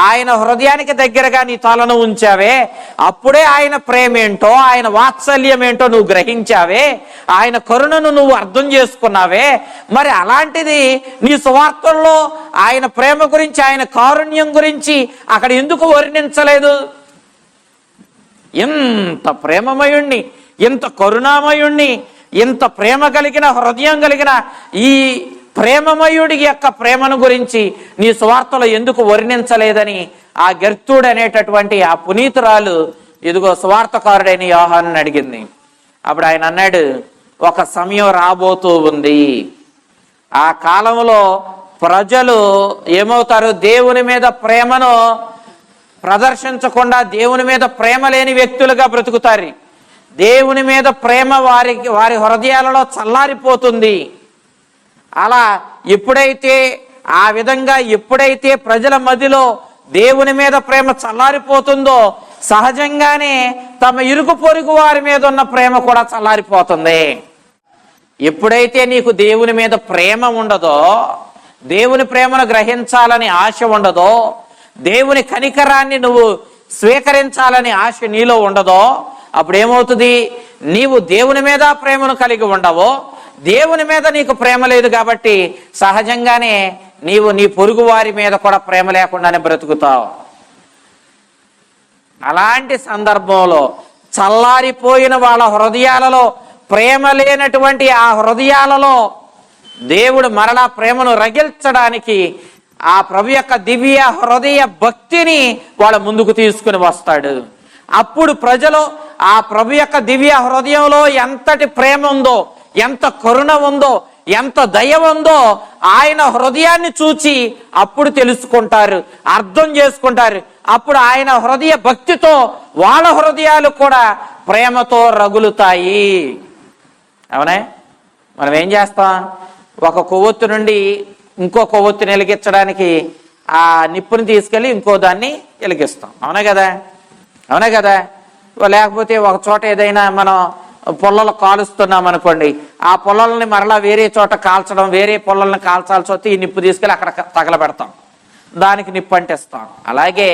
ఆయన హృదయానికి దగ్గరగా నీ తలను ఉంచావే, అప్పుడే ఆయన ప్రేమ ఏంటో, ఆయన వాత్సల్యం ఏంటో నువ్వు గ్రహించావే, ఆయన కరుణను నువ్వు అర్థం చేసుకున్నావే. మరి అలాంటిది నీ సువార్తల్లో ఆయన ప్రేమ గురించి, ఆయన కారుణ్యం గురించి అక్కడ ఎందుకు వర్ణించలేదు? ఎంత ప్రేమమయుణ్ణి, ఎంత కరుణామయుణ్ణి, ఎంత ప్రేమ కలిగిన హృదయం కలిగిన ఈ ప్రేమమయుడి యొక్క ప్రేమను గురించి నీ సువార్తలో ఎందుకు వర్ణించలేదని ఆ గెర్తుడు అనేటటువంటి ఆ పునీతురాలు ఇదిగో సువార్తకారుడైన యోహాను అడిగింది. అప్పుడు ఆయన అన్నాడు, ఒక సమయం రాబోతూ ఉంది, ఆ కాలంలో ప్రజలు ఏమవుతారు? దేవుని మీద ప్రేమను ప్రదర్శించకుండా దేవుని మీద ప్రేమ లేని వ్యక్తులుగా బ్రతుకుతారు. దేవుని మీద ప్రేమ వారి హృదయాలలో చల్లారిపోతుంది. అలా ఎప్పుడైతే ఆ విధంగా ఎప్పుడైతే ప్రజల మధ్యలో దేవుని మీద ప్రేమ చల్లారిపోతుందో, సహజంగానే తమ ఇరుగు పొరుగు వారి మీద ఉన్న ప్రేమ కూడా చల్లారిపోతుంది. ఎప్పుడైతే నీకు దేవుని మీద ప్రేమ ఉండదో, దేవుని ప్రేమను గ్రహించాలని ఆశ ఉండదో, దేవుని కనికరాన్ని నువ్వు స్వీకరించాలని ఆశ నీలో ఉండదో, అప్పుడేమవుతుంది? నీవు దేవుని మీద ప్రేమను కలిగి ఉండవో, దేవుని మీద నీకు ప్రేమ లేదు కాబట్టి సహజంగానే నీవు నీ పొరుగు వారి మీద కూడా ప్రేమ లేకుండానే బ్రతుకుతావు. అలాంటి సందర్భంలో చల్లారిపోయిన వాళ్ళ హృదయాలలో ప్రేమ లేనటువంటి ఆ హృదయాలలో దేవుడు మరలా ప్రేమను రగిల్చడానికి ఆ ప్రభు యొక్క దివ్య హృదయ భక్తిని వాళ్ళ ముందుకు తీసుకుని వస్తాడు. అప్పుడు ప్రజలు ఆ ప్రభు యొక్క దివ్య హృదయంలో ఎంతటి ప్రేమ ఉందో, ఎంత కరుణ ఉందో, ఎంత దయ ఉందో ఆయన హృదయాన్ని చూచి అప్పుడు తెలుసుకుంటారు, అర్థం చేసుకుంటారు. అప్పుడు ఆయన హృదయ భక్తితో వాళ్ళ హృదయాలు కూడా ప్రేమతో రగులుతాయి. అవునే? మనం ఏం చేస్తాం? ఒక కొవ్వొత్తు నుండి ఇంకో కొవ్వొత్తుని వెలిగించడానికి ఆ నిప్పుని తీసుకెళ్ళి ఇంకో దాన్ని వెలిగిస్తాం. అవునా కదా? అవునా కదా? లేకపోతే ఒక చోట ఏదైనా మనం పొల్లలు కాలుస్తున్నాం అనుకోండి, ఆ పొల్లల్ని మరలా వేరే చోట కాల్చడం, వేరే పొల్లల్ని కాల్చాల్సి వస్తే ఈ నిప్పు తీసుకెళ్ళి అక్కడ తగలబెడతాం, దానికి నిప్పు అంటిస్తాం. అలాగే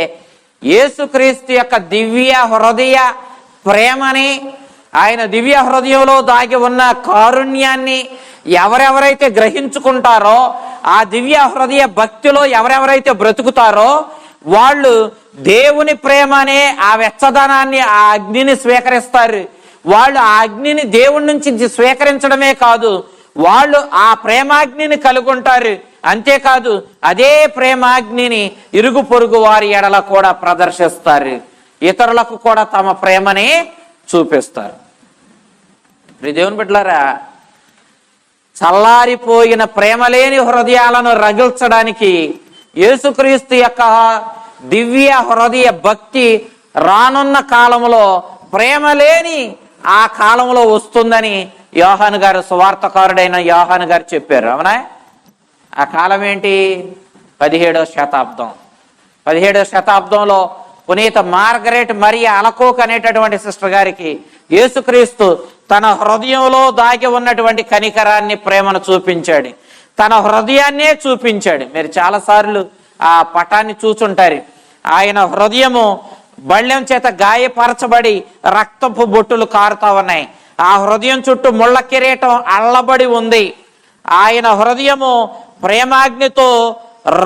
యేసుక్రీస్తు యొక్క దివ్య హృదయ ప్రేమని, ఆయన దివ్య హృదయంలో దాగి ఉన్న కారుణ్యాన్ని ఎవరెవరైతే గ్రహించుకుంటారో, ఆ దివ్య హృదయ భక్తిలో ఎవరెవరైతే బ్రతుకుతారో వాళ్ళు దేవుని ప్రేమ అనే ఆ వెచ్చదనాన్ని, ఆ అగ్నిని స్వీకరిస్తారు. వాళ్ళు ఆ అగ్నిని దేవుడి నుంచి స్వీకరించడమే కాదు, వాళ్ళు ఆ ప్రేమాగ్నిని కలుగుంటారు. అంతేకాదు అదే ప్రేమాగ్నిని ఇరుగు పొరుగు వారి ఎడల కూడా ప్రదర్శిస్తారు, ఇతరులకు కూడా తమ ప్రేమని చూపిస్తారు. దేవుని బిడ్డలారా, చల్లారిపోయిన ప్రేమ లేని హృదయాలను రగిల్చడానికి యేసుక్రీస్తు యొక్క దివ్య హృదయ భక్తి రానున్న కాలంలో ప్రేమ లేని ఆ కాలంలో వస్తుందని యోహాను గారు, సువార్తకారుడైన యోహాను గారు చెప్పారు. అవునా? ఆ కాలం ఏంటి? 17వ శతాబ్దం. 17వ శతాబ్దంలో పునీత మార్గరెట్ మరియా అలకోక్ అనేటటువంటి సిస్టర్ గారికి యేసుక్రీస్తు తన హృదయంలో దాగి ఉన్నటువంటి కనికరాన్ని, ప్రేమను చూపించాడు. తన హృదయాన్నే చూపించాడు. మీరు చాలాసార్లు ఆ పటాన్ని చూచుంటారు. ఆయన హృదయము బళ్ళెం చేత గాయపరచబడి రక్తపు బొట్టులు కారుతా ఉన్నాయి. ఆ హృదయం చుట్టూ ముళ్ళ కిరీటం అల్లబడి ఉంది. ఆయన హృదయము ప్రేమాగ్నితో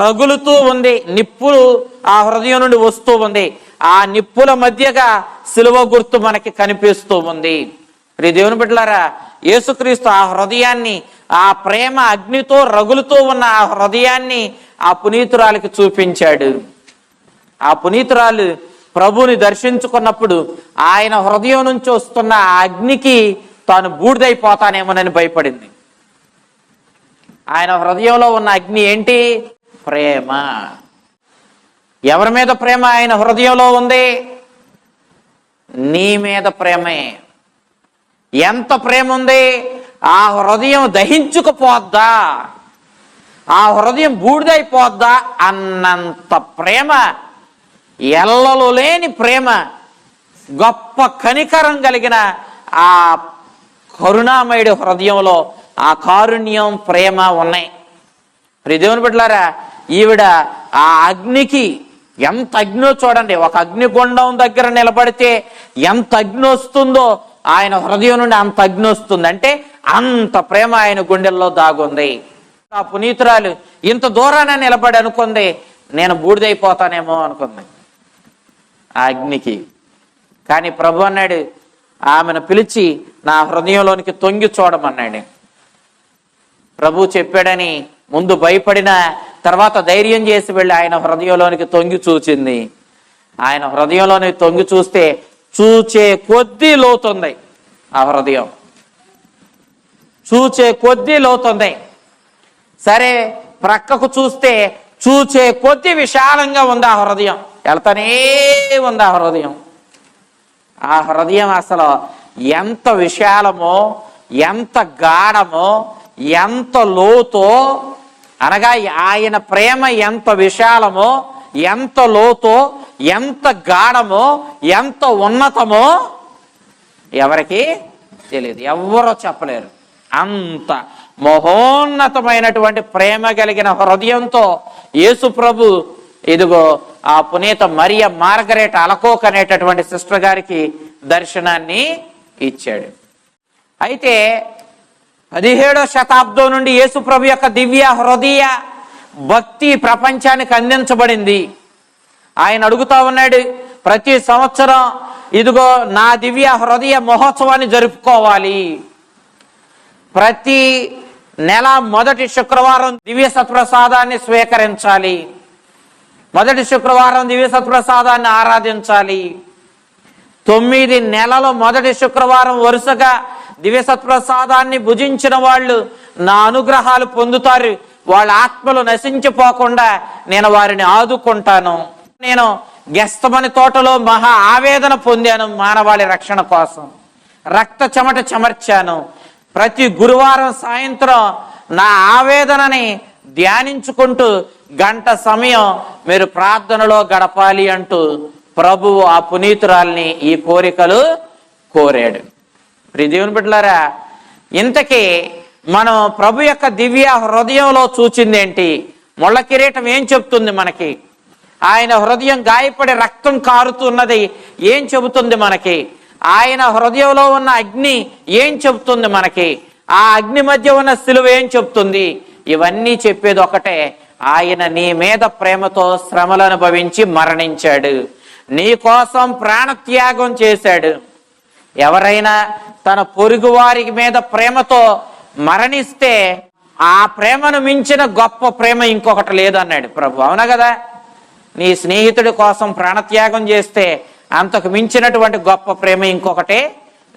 రగులుతూ ఉంది. నిప్పులు ఆ హృదయం నుండి వస్తూ ఉంది. ఆ నిప్పుల మధ్యగా సిలువ గుర్తు మనకి కనిపిస్తూ ఉంది. దేవుని బిడ్డలారా, యేసుక్రీస్తు ఆ హృదయాన్ని, ఆ ప్రేమ అగ్నితో రగులుతూ ఉన్న ఆ హృదయాన్ని ఆ పునీతురాలికి చూపించాడు. ఆ పునీతురాలు ప్రభుని దర్శించుకున్నప్పుడు ఆయన హృదయం నుంచి వస్తున్న ఆ అగ్నికి తాను బూడిదైపోతానేమోనని భయపడింది. ఆయన హృదయంలో ఉన్న అగ్ని ఏంటి? ప్రేమ. ఎవరి మీద ప్రేమ ఆయన హృదయంలో ఉంది? నీ మీద ప్రేమే. ఎంత ప్రేమ ఉంది? ఆ హృదయం దహించుకుపోద్దా, ఆ హృదయం బూడిదైపోద్దా అన్నంత ప్రేమ, ఎల్లలు లేని ప్రేమ, గొప్ప కనికరం కలిగిన ఆ కరుణామయుడి హృదయంలో ఆ కారుణ్యం, ప్రేమ ఉన్నాయి. దేవుని బిడ్డలారా, ఈవిడ ఆ అగ్నికి ఎంత అగ్నో చూడండి. ఒక అగ్నిగుండం దగ్గర నిలబడితే ఎంత అగ్ని వస్తుందో ఆయన హృదయం నుండి అంత అగ్ని వస్తుంది. అంటే అంత ప్రేమ ఆయన గుండెల్లో దాగుంది. ఆ పునీతురాలు ఇంత దూరాన నిలబడి అనుకుంది, నేను బూడిదైపోతానేమో అనుకుంది ఆ అగ్నికి. కానీ ప్రభు అన్నాడు, ఆమెను పిలిచి నా హృదయంలోనికి తొంగి చూడమన్నాడు. ప్రభు చెప్పాడని ముందు భయపడిన తర్వాత ధైర్యం చేసి వెళ్ళి ఆయన హృదయంలోనికి తొంగి చూచింది. ఆయన హృదయంలోనికి తొంగి చూస్తే చూచే కొద్దీ లోతుంది. ఆ హృదయం చూచే కొద్దీ లోతుంది. సరే, ప్రక్కకు చూస్తే చూచే కొద్దీ విశాలంగా ఉంది ఆ హృదయం. వెళ్తానే ఉంది ఆ హృదయం. ఆ హృదయం అసలు ఎంత విశాలమో, ఎంత గాఢమో, ఎంత లోతో, అనగా ఆయన ప్రేమ ఎంత విశాలమో, ఎంత లోతో, ఎంత గాఢమో, ఎంత ఉన్నతమో ఎవరికి తెలియదు, ఎవ్వరూ చెప్పలేరు. అంత మహోన్నతమైనటువంటి ప్రేమ కలిగిన హృదయంతో యేసు ప్రభు ఇదిగో ఆ పునీత మరియ మార్గరేట్ అలకోక్ అనేటటువంటి సిస్టర్ గారికి దర్శనాన్ని ఇచ్చాడు. అయితే 17వ శతాబ్దం నుండి యేసు ప్రభు యొక్క దివ్య హృదయ భక్తి ప్రపంచానికి అందించబడింది. ఆయన అడుగుతా ఉన్నాడు, ప్రతి సంవత్సరం ఇదిగో నా దివ్య హృదయ మహోత్సవాన్ని జరుపుకోవాలి. ప్రతి నెల మొదటి శుక్రవారం దివ్య సత్ప్రసాదాన్ని స్వీకరించాలి. మొదటి శుక్రవారం దివ్య సత్ప్రసాదాన్ని ఆరాధించాలి. 9 నెలలు మొదటి శుక్రవారం వరుసగా దివ్య సత్ప్రసాదాన్ని భుజించిన వాళ్ళు నా అనుగ్రహాలు పొందుతారు. వాళ్ళ ఆత్మలు నశించిపోకుండా నేను వారిని ఆదుకుంటాను. నేను గెస్తమని తోటలో మహా ఆవేదన పొందాను మానవాళి రక్షణ కోసం. రక్త చెమట చెమర్చాను. ప్రతి గురువారం సాయంత్రం నా ఆవేదనని ధ్యానించుకుంటూ గంట సమయం మీరు ప్రార్థనలో గడపాలి అంటూ ప్రభువు ఆ పునీతురాల్ని ఈ కోరికలు కోరాడు. దేవుని బిడ్డలారా, ఇంతకీ మనం ప్రభు యొక్క దివ్య హృదయంలో చూచింది ఏంటి? ముళ్ళ కిరీటం ఏం చెప్తుంది మనకి? ఆయన హృదయం గాయపడి రక్తం కారుతున్నది ఏం చెబుతుంది మనకి? ఆయన హృదయంలో ఉన్న అగ్ని ఏం చెబుతుంది మనకి? ఆ అగ్ని మధ్య ఉన్న సిలువ ఏం చెప్తుంది? ఇవన్నీ చెప్పేది ఒకటే, ఆయన నీ మీద ప్రేమతో శ్రమలు అనుభవించి మరణించాడు, నీ కోసం ప్రాణత్యాగం చేశాడు. ఎవరైనా తన పొరుగు వారి మీద ప్రేమతో మరణిస్తే ఆ ప్రేమను మించిన గొప్ప ప్రేమ ఇంకొకటి లేదన్నాడు ప్రభు. అవునా కదా? నీ స్నేహితుడి కోసం ప్రాణత్యాగం చేస్తే అంతకు మించినటువంటి గొప్ప ప్రేమ ఇంకొకటే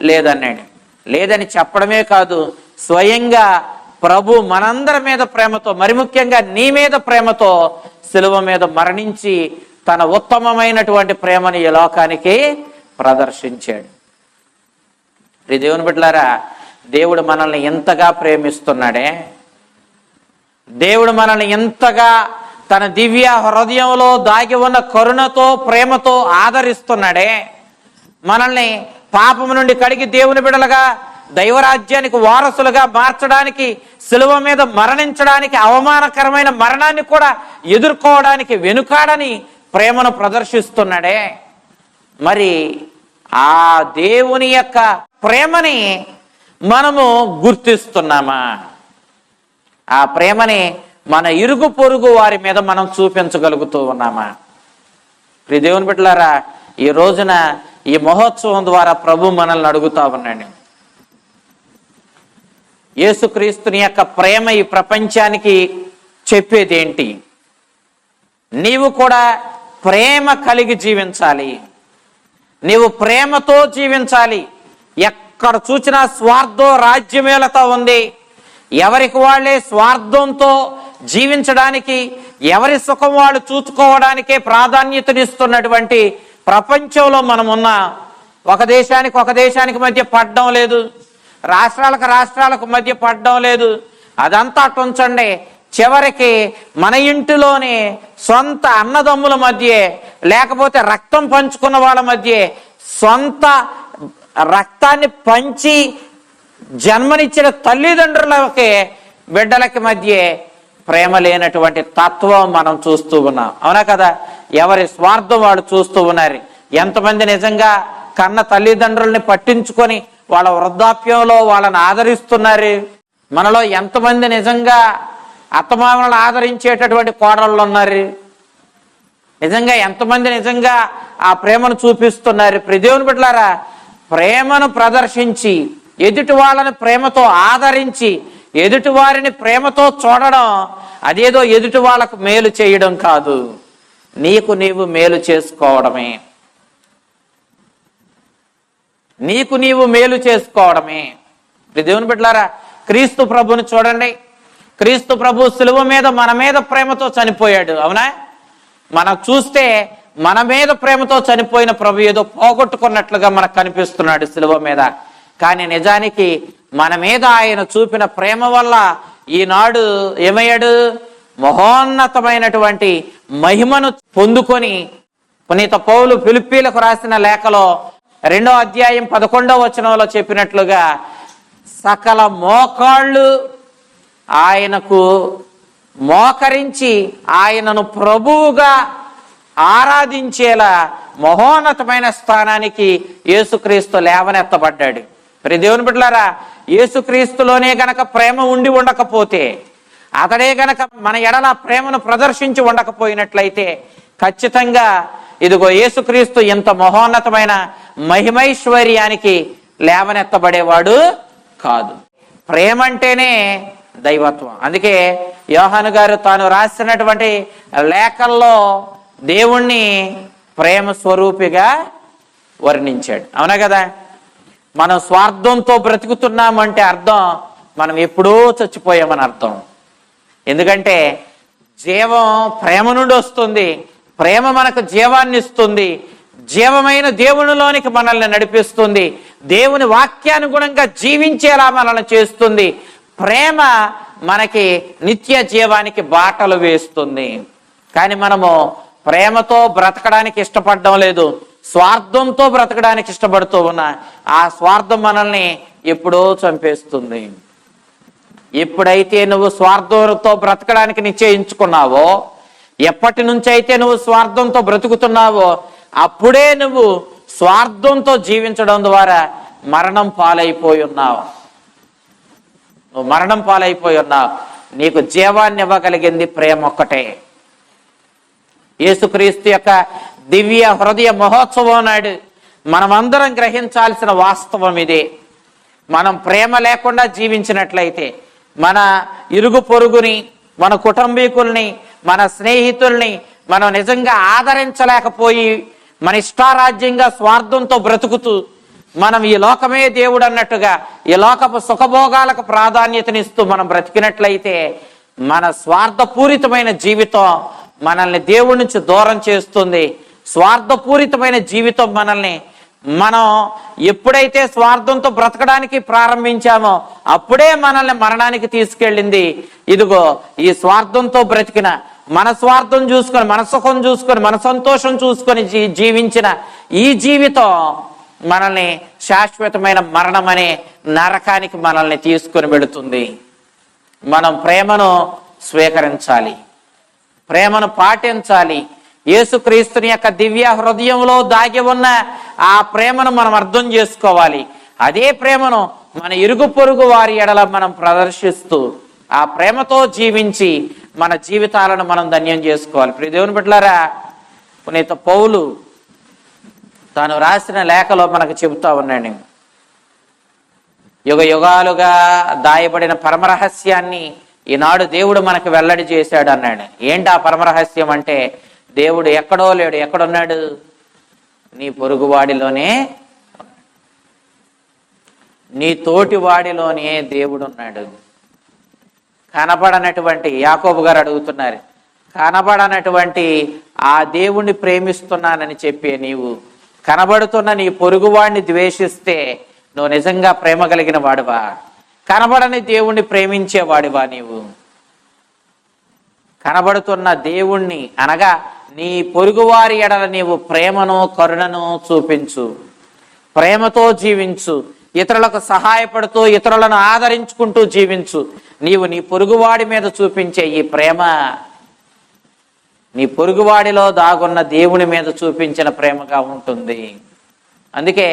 లేదన్నాడు. లేదని చెప్పడమే కాదు, స్వయంగా ప్రభు మనందరి మీద ప్రేమతో, మరి ముఖ్యంగా నీ మీద ప్రేమతో సిలువ మీద మరణించి తన ఉత్తమమైనటువంటి ప్రేమను ఈ లోకానికి ప్రదర్శించాడు. దేవుని బిడ్డలారా, దేవుడు మనల్ని ఎంతగా ప్రేమిస్తున్నాడే, దేవుడు మనల్ని ఎంతగా తన దివ్య హృదయంలో దాగి ఉన్న కరుణతో ప్రేమతో ఆదరిస్తున్నాడే, మనల్ని పాపము నుండి కడిగి దేవుని బిడ్డలుగా దైవరాజ్యానికి వారసులుగా మార్చడానికి, సిలువ మీద మరణించడానికి, అవమానకరమైన మరణాన్ని కూడా ఎదుర్కోవడానికి వెనుకాడని ప్రేమను ప్రదర్శిస్తున్నాడే. మరి ఆ దేవుని యొక్క ప్రేమని మనము గుర్తిస్తున్నామా? ఆ ప్రేమని మన ఇరుగు పొరుగు వారి మీద మనం చూపించగలుగుతూ ఉన్నామా? ప్రియ దేవుని బిడ్డలారా, ఈ రోజున ఈ మహోత్సవం ద్వారా ప్రభు మనల్ని అడుగుతా ఉన్నాడు. యేసుక్రీస్తుని యొక్క ప్రేమ ఈ ప్రపంచానికి చెప్పేది ఏంటి? నీవు కూడా ప్రేమ కలిగి జీవించాలి. నీవు ప్రేమతో జీవించాలి. ఎక్కడ చూసినా స్వార్థం రాజ్యమేలతో ఉంది. ఎవరికి వాళ్ళే స్వార్థంతో జీవించడానికి, ఎవరి సుఖం వాళ్ళు చూసుకోవడానికే ప్రాధాన్యతనిస్తున్నటువంటి ప్రపంచంలో మనమున్న ఒక దేశానికి మధ్య పడడం లేదు, రాష్ట్రాలకు మధ్య పడడం లేదు. అదంతా అటు ఉంచండి, చివరికి మన ఇంటిలోనే సొంత అన్నదమ్ముల మధ్య, లేకపోతే రక్తం పంచుకున్న వాళ్ళ మధ్య, సొంత రక్తాన్ని పంచి జన్మనిచ్చిన తల్లిదండ్రులకి బిడ్డలకి మధ్య ప్రేమ లేనటువంటి తత్వం మనం చూస్తూ ఉన్నాం. అవునా కదా? ఎవరి స్వార్థం వాళ్ళు చూస్తూ ఉన్నారు. ఎంతమంది నిజంగా కన్న తల్లిదండ్రుల్ని పట్టించుకొని వాళ్ళ వృద్ధాప్యంలో వాళ్ళని ఆదరిస్తున్నారు? మనలో ఎంతమంది నిజంగా అత్తమామలను ఆదరించేటటువంటి కోడళ్ళు ఉన్నారు? నిజంగా ఎంతమంది నిజంగా ఆ ప్రేమను చూపిస్తున్నారు? దేవుని బిడ్డలారా, ప్రేమను ప్రదర్శించి ఎదుటి వాళ్ళని ప్రేమతో ఆదరించి ఎదుటి వారిని ప్రేమతో చూడడం అదేదో ఎదుటి వాళ్ళకు మేలు చేయడం కాదు, నీకు నీవు మేలు చేసుకోవడమే. నీకు నీవు మేలు చేసుకోవడమే. దేవుని బిడ్డలారా, క్రీస్తు ప్రభుని చూడండి. క్రీస్తు ప్రభు సిలువ మీద మన మీద ప్రేమతో చనిపోయాడు. అవునా? మనం చూస్తే మన మీద ప్రేమతో చనిపోయిన ప్రభు ఏదో పోగొట్టుకున్నట్లుగా మనకు కనిపిస్తున్నాడు సిలువ మీద. కానీ నిజానికి మన మీద ఆయన చూపిన ప్రేమ వల్ల ఈనాడు ఏమయ్యాడు? మహోన్నతమైనటువంటి మహిమను పొందుకొని పునీత పౌలు ఫిలిప్పీలకు రాసిన లేఖలో 2వ అధ్యాయం 11వ వచనంలో చెప్పినట్లుగా సకల మోకాళ్ళు ఆయనకు మోకరించి ఆయనను ప్రభువుగా ఆరాధించేలా మహోన్నతమైన స్థానానికి యేసుక్రీస్తు లేవనెత్తబడ్డాడు. మరి దేవుని బిడ్డలారా, యేసుక్రీస్తులోనే గనక ప్రేమ ఉండి ఉండకపోతే, అతడే గనక మన ఎడల ప్రేమను ప్రదర్శించి ఉండకపోయినట్లయితే ఖచ్చితంగా ఇదిగో యేసుక్రీస్తు ఇంత మహోన్నతమైన మహిమైశ్వర్యానికి లేవనెత్తబడేవాడు కాదు. ప్రేమ అంటేనే దైవత్వం. అందుకే యోహాను గారు తాను రాసినటువంటి లేఖల్లో దేవుణ్ణి ప్రేమ స్వరూపిగా వర్ణించాడు. అవునా కదా? మనం స్వార్థంతో బ్రతుకుతున్నామంటే అర్థం మనం ఎప్పుడో చచ్చిపోయామని అర్థం. ఎందుకంటే జీవం ప్రేమ నుండి వస్తుంది. ప్రేమ మనకు జీవాన్ని ఇస్తుంది. జీవమైన దేవునిలోనికి మనల్ని నడిపిస్తుంది. దేవుని వాక్యానుగుణంగా జీవించేలా మనల్ని చేస్తుంది. ప్రేమ మనకి నిత్య జీవానికి బాటలు వేస్తుంది. కానీ మనము ప్రేమతో బ్రతకడానికి ఇష్టపడడం లేదు, స్వార్థంతో బ్రతకడానికి ఇష్టపడుతూ ఉన్నా ఆ స్వార్థం మనల్ని ఎప్పుడో చంపేస్తుంది. ఎప్పుడైతే నువ్వు స్వార్థంతో బ్రతకడానికి నిశ్చయించుకున్నావో, ఎప్పటి నుంచి అయితే నువ్వు స్వార్థంతో బ్రతుకుతున్నావో అప్పుడే నువ్వు స్వార్థంతో జీవించడం ద్వారా మరణం పాలైపోయి ఉన్నావు. నువ్వు మరణం పాలైపోయి ఉన్నావు. నీకు జీవాన్ని ఇవ్వగలిగింది ప్రేమ ఒక్కటే. యేసుక్రీస్తు యొక్క దివ్య హృదయ మహోత్సవం నాడు మనమందరం గ్రహించాల్సిన వాస్తవం ఇదే. మనం ప్రేమ లేకుండా జీవించినట్లయితే మన ఇరుగు పొరుగుని, మన కుటుంబీకుల్ని, మన స్నేహితుల్ని మనం నిజంగా ఆదరించలేకపోయి మన ఇష్టారాజ్యంగా స్వార్థంతో బ్రతుకుతూ మనం ఈ లోకమే దేవుడు అన్నట్టుగా ఈ లోకపు సుఖభోగాలకు ప్రాధాన్యతనిస్తూ మనం బ్రతికినట్లయితే మన స్వార్థపూరితమైన జీవితం మనల్ని దేవుడి నుంచి దూరం చేస్తుంది. స్వార్థపూరితమైన జీవితం మనం ఎప్పుడైతే స్వార్థంతో బ్రతకడానికి ప్రారంభించామో అప్పుడే మనల్ని మరణానికి తీసుకెళ్ళింది. ఇదిగో ఈ స్వార్థంతో బ్రతికిన, మన స్వార్థం చూసుకొని, మన సుఖం చూసుకొని, మన సంతోషం చూసుకొని జీవించిన ఈ జీవితం మనల్ని శాశ్వతమైన మరణం అనే నరకానికి మనల్ని తీసుకొని వెళుతుంది. మనం ప్రేమను స్వీకరించాలి, ప్రేమను పాటించాలి. యేసుక్రీస్తుని యొక్క దివ్య హృదయంలో దాగి ఉన్న ఆ ప్రేమను మనం అర్థం చేసుకోవాలి. అదే ప్రేమను మన ఇరుగు పొరుగు వారి ఎడల మనం ప్రదర్శిస్తూ ఆ ప్రేమతో జీవించి మన జీవితాలను మనం ధన్యం చేసుకోవాలి. ప్రియ దేవుని బిడ్డలారా, పునీత పౌలు తాను రాసిన లేఖలో మనకు చెబుతా ఉన్నాడు, యుగ యుగాలుగా దాయబడిన పరమరహస్యాన్ని ఈనాడు దేవుడు మనకు వెల్లడి చేశాడు అన్నాడు. ఏంటి ఆ పరమరహస్యం అంటే, దేవుడు ఎక్కడో లేడు. ఎక్కడున్నాడు? నీ పొరుగువాడిలోనే, నీ తోటి వాడిలోనే దేవుడు ఉన్నాడు. కనబడనటువంటి, యాకోబు గారు అడుగుతున్నారు, కనబడనటువంటి ఆ దేవుణ్ణి ప్రేమిస్తున్నానని చెప్పే నీవు కనబడుతున్న నీ పొరుగువాడిని ద్వేషిస్తే నువ్వు నిజంగా ప్రేమ కలిగిన వాడివా? కనబడని దేవుణ్ణి ప్రేమించేవాడివా నీవు? కనబడుతున్న దేవుణ్ణి అనగా నీ పొరుగువారి ఎడల నీవు ప్రేమను కరుణను చూపించు, ప్రేమతో జీవించు, ఇతరులకు సహాయపడుతూ ఇతరులను ఆదరించుకుంటూ జీవించు. నీవు నీ పొరుగువాడి మీద చూపించే ఈ ప్రేమ నీ పొరుగువాడిలో దాగున్న దేవుని మీద చూపించిన ప్రేమగా ఉంటుంది. అందుకే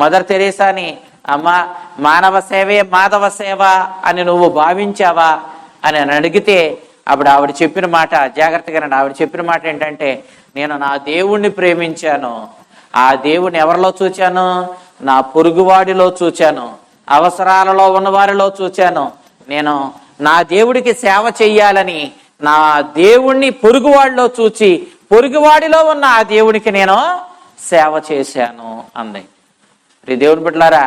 మదర్ తెరీసాని, అమ్మ మానవ సేవే మాధవ సేవ అని నువ్వు భావించావా అని అడిగితే అప్పుడు ఆవిడ చెప్పిన మాట, జాగ్రత్తగా ఆవిడ చెప్పిన మాట ఏంటంటే, నేను నా దేవుణ్ణి ప్రేమించాను. ఆ దేవుణ్ణి ఎవరిలో చూచాను? నా పొరుగువాడిలో చూచాను, అవసరాలలో ఉన్నవారిలో చూచాను. నేను నా దేవుడికి సేవ చెయ్యాలని నా దేవుణ్ణి పొరుగువాడిలో చూచి పొరుగువాడిలో ఉన్న ఆ దేవునికి నేను సేవ చేశాను అంది. దేవుని బిడ్డలారా,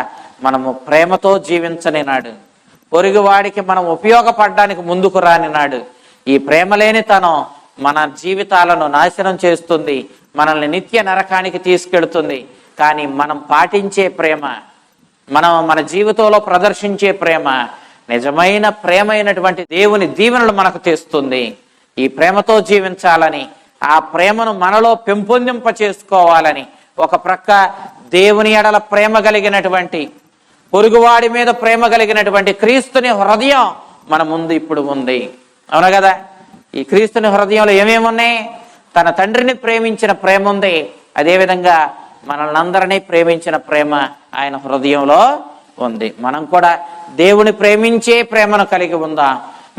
మనము ప్రేమతో జీవించని నాడు, పొరుగువాడికి మనం ఉపయోగపడడానికి ముందుకు రాని నాడు, ఈ ప్రేమ లేనితనం మన జీవితాలను నాశనం చేస్తుంది, మనల్ని నిత్య నరకానికి తీసుకెడుతుంది. కానీ మనం పాటించే ప్రేమ, మనం మన జీవితంలో ప్రదర్శించే ప్రేమ నిజమైన ప్రేమ అయినటువంటి దేవుని దీవెనలు మనకు తెస్తుంది. ఈ ప్రేమతో జీవించాలని, ఆ ప్రేమను మనలో పెంపొందింప చేసుకోవాలని, ఒక ప్రక్క దేవుని ఎడల ప్రేమ కలిగినటువంటి, పొరుగువాడి మీద ప్రేమ కలిగినటువంటి క్రీస్తుని హృదయం మన ముందు ఇప్పుడు ఉంది. అవునా కదా? ఈ క్రీస్తుని హృదయంలో ఏమేమి ఉన్నాయి? తన తండ్రిని ప్రేమించిన ప్రేమ ఉంది. అదేవిధంగా మనల్ని అందరినీ ప్రేమించిన ప్రేమ ఆయన హృదయంలో ఉంది. మనం కూడా దేవుని ప్రేమించే ప్రేమను కలిగి ఉందా?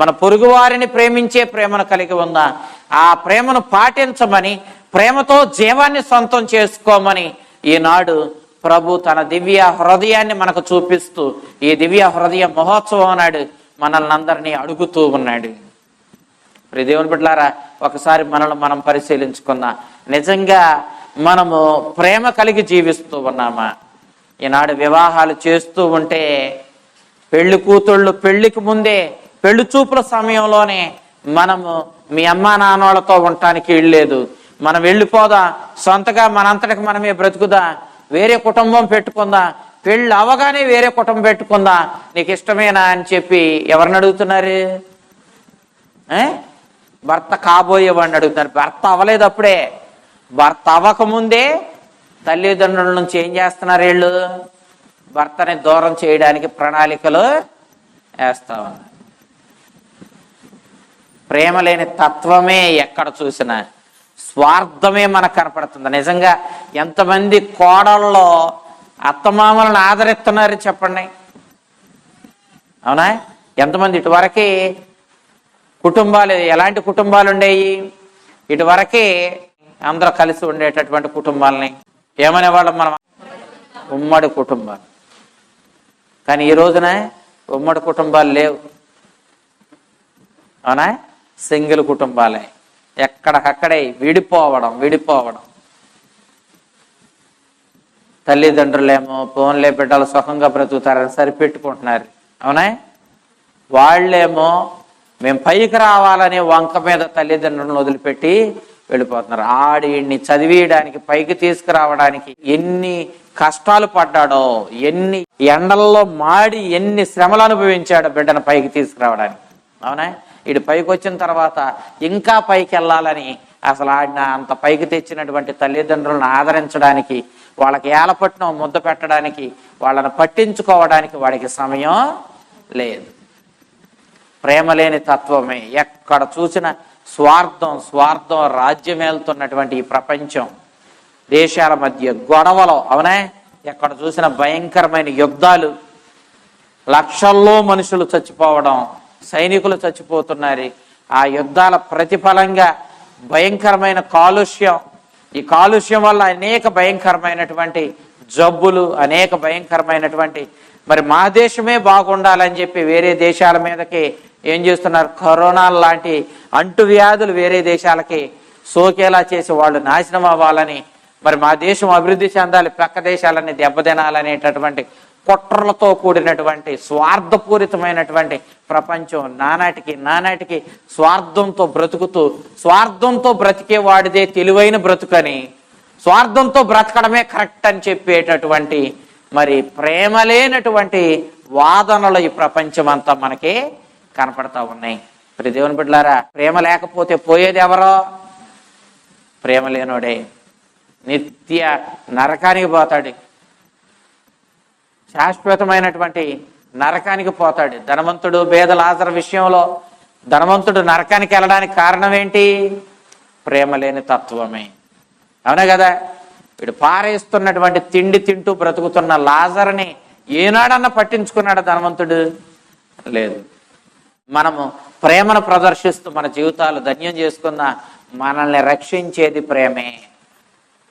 మన పొరుగువారిని ప్రేమించే ప్రేమను కలిగి ఉందా? ఆ ప్రేమను పాటించమని, ప్రేమతో జీవాన్ని సొంతం చేసుకోమని ఈనాడు ప్రభు తన దివ్య హృదయాన్ని మనకు చూపిస్తూ ఈ దివ్య హృదయ మహోత్సవం నాడు మనల్ని అందరినీ అడుగుతూ ఉన్నాడు. ప్రియ దేవుని బిడ్డలారా, ఒకసారి మనల్ని మనం పరిశీలించుకుందాం. నిజంగా మనము ప్రేమ కలిగి జీవిస్తూ ఉన్నామా? ఈనాడు వివాహాలు చేస్తూ ఉంటే పెళ్లి కూతుళ్ళు పెళ్లికి ముందే, పెళ్లి చూపుల సమయంలోనే మనము మీ అమ్మా నాన్నోళ్ళతో ఉండటానికి వెళ్ళలేదు, మనం వెళ్ళిపోదా, సొంతగా మనంతటికి మనమే బ్రతుకుదా, వేరే కుటుంబం పెట్టుకుందా, పెళ్ళి అవగానే వేరే కుటుంబం పెట్టుకుందా, నీకు ఇష్టమేనా అని చెప్పి ఎవరిని అడుగుతున్నారు? భర్త కాబోయేవాడిని అడుగుతున్నారు. భర్త అవ్వలేదు అప్పుడే. భర్త అవ్వకముందే తల్లిదండ్రుల నుంచి ఏం చేస్తున్నారు? వీళ్ళు భర్తని దూరం చేయడానికి ప్రణాళికలు వేస్తా ఉన్నారు. ప్రేమ లేని తత్వమే ఎక్కడ చూసినా, స్వార్థమే మనకు కనపడుతుంది. నిజంగా ఎంతమంది కోడల్లో అత్తమామలను ఆదరిస్తున్నారు చెప్పండి? అవునా? ఎంతమంది ఇటువరకే కుటుంబాలు, ఎలాంటి కుటుంబాలు ఉండేవి? ఇటువరకే అందరూ కలిసి ఉండేటటువంటి కుటుంబాలని ఏమనేవాళ్ళం మనం? ఉమ్మడి కుటుంబాలు. కానీ ఈ రోజున ఉమ్మడి కుటుంబాలు లేవు. అవునా? సింగిల్ కుటుంబాలే. ఎక్కడికక్కడే విడిపోవడం. తల్లిదండ్రులేమో ఫోన్లే బిడ్డలు సుఖంగా బ్రతుకుతారని సరిపెట్టుకుంటున్నారు. అవునా? వాళ్ళేమో మేము పైకి రావాలనే వంక మీద తల్లిదండ్రులను వదిలిపెట్టి వెళ్ళిపోతున్నారు. ఆడిని చదివేయడానికి, పైకి తీసుకురావడానికి ఎన్ని కష్టాలు పడ్డాడో, ఎన్ని ఎండల్లో మాడి ఎన్ని శ్రమలు అనుభవించాడో బిడ్డను పైకి తీసుకురావడానికి. అవునా? ఇటు పైకి వచ్చిన తర్వాత ఇంకా పైకి వెళ్ళాలని అసలు ఆడిన అంత పైకి తెచ్చినటువంటి తల్లిదండ్రులను ఆదరించడానికి, వాళ్ళకి ఏలపట్నం ముద్ద పెట్టడానికి, వాళ్ళని పట్టించుకోవడానికి వాడికి సమయం లేదు. ప్రేమ లేని తత్వమే. ఎక్కడ చూసిన స్వార్థం రాజ్యమేలుతున్నటువంటి ఈ ప్రపంచం, దేశాల మధ్య గొడవలు. అవునా? ఎక్కడ చూసిన భయంకరమైన యుద్ధాలు, లక్షల్లో మనుషులు చచ్చిపోవడం, సైనికులు చచ్చిపోతున్నారు. ఆ యుద్ధాల ప్రతిఫలంగా భయంకరమైన కాలుష్యం, ఈ కాలుష్యం వల్ల అనేక భయంకరమైనటువంటి జబ్బులు, అనేక భయంకరమైనటువంటి, మరి మా దేశమే బాగుండాలని చెప్పి వేరే దేశాల మీదకి ఏం చేస్తున్నారు, కరోనా లాంటి అంటువ్యాధులు వేరే దేశాలకి సోకేలా చేసి వాళ్ళు నాశనం అవ్వాలని, మరి మా దేశం అభివృద్ధి చెందాలి, పక్క దేశాలని దెబ్బతినాలనేటటువంటి కుట్రలతో కూడినటువంటి స్వార్థపూరితమైనటువంటి ప్రపంచం నానాటికి స్వార్థంతో బ్రతుకుతూ, స్వార్థంతో బ్రతికే వాడిదే తెలివైన బ్రతుకని, స్వార్థంతో బ్రతకడమే కరెక్ట్ అని చెప్పేటటువంటి మరి ప్రేమ లేనటువంటి వాదనలు ఈ ప్రపంచం అంతా మనకి కనపడతా ఉన్నాయి. మరి దేవుని బిడ్డలారా, ప్రేమ లేకపోతే పోయేది ఎవరో? ప్రేమ లేనోడే నిత్య నరకానికి పోతాడు, శాశ్వతమైనటువంటి నరకానికి పోతాడు. ధనవంతుడు పేద లాజరు విషయంలో ధనవంతుడు నరకానికి వెళ్ళడానికి కారణం ఏంటి? ప్రేమ లేని తత్వమే. అవునా కదా? వీడు పారేస్తున్నటువంటి తిండి తింటూ బ్రతుకుతున్న లాజరుని ఏనాడన్నా పట్టించుకున్నాడు ధనవంతుడు? లేదు. మనము ప్రేమను ప్రదర్శిస్తూ మన జీవితాలు ధన్యం చేసుకున్న మనల్ని రక్షించేది ప్రేమే.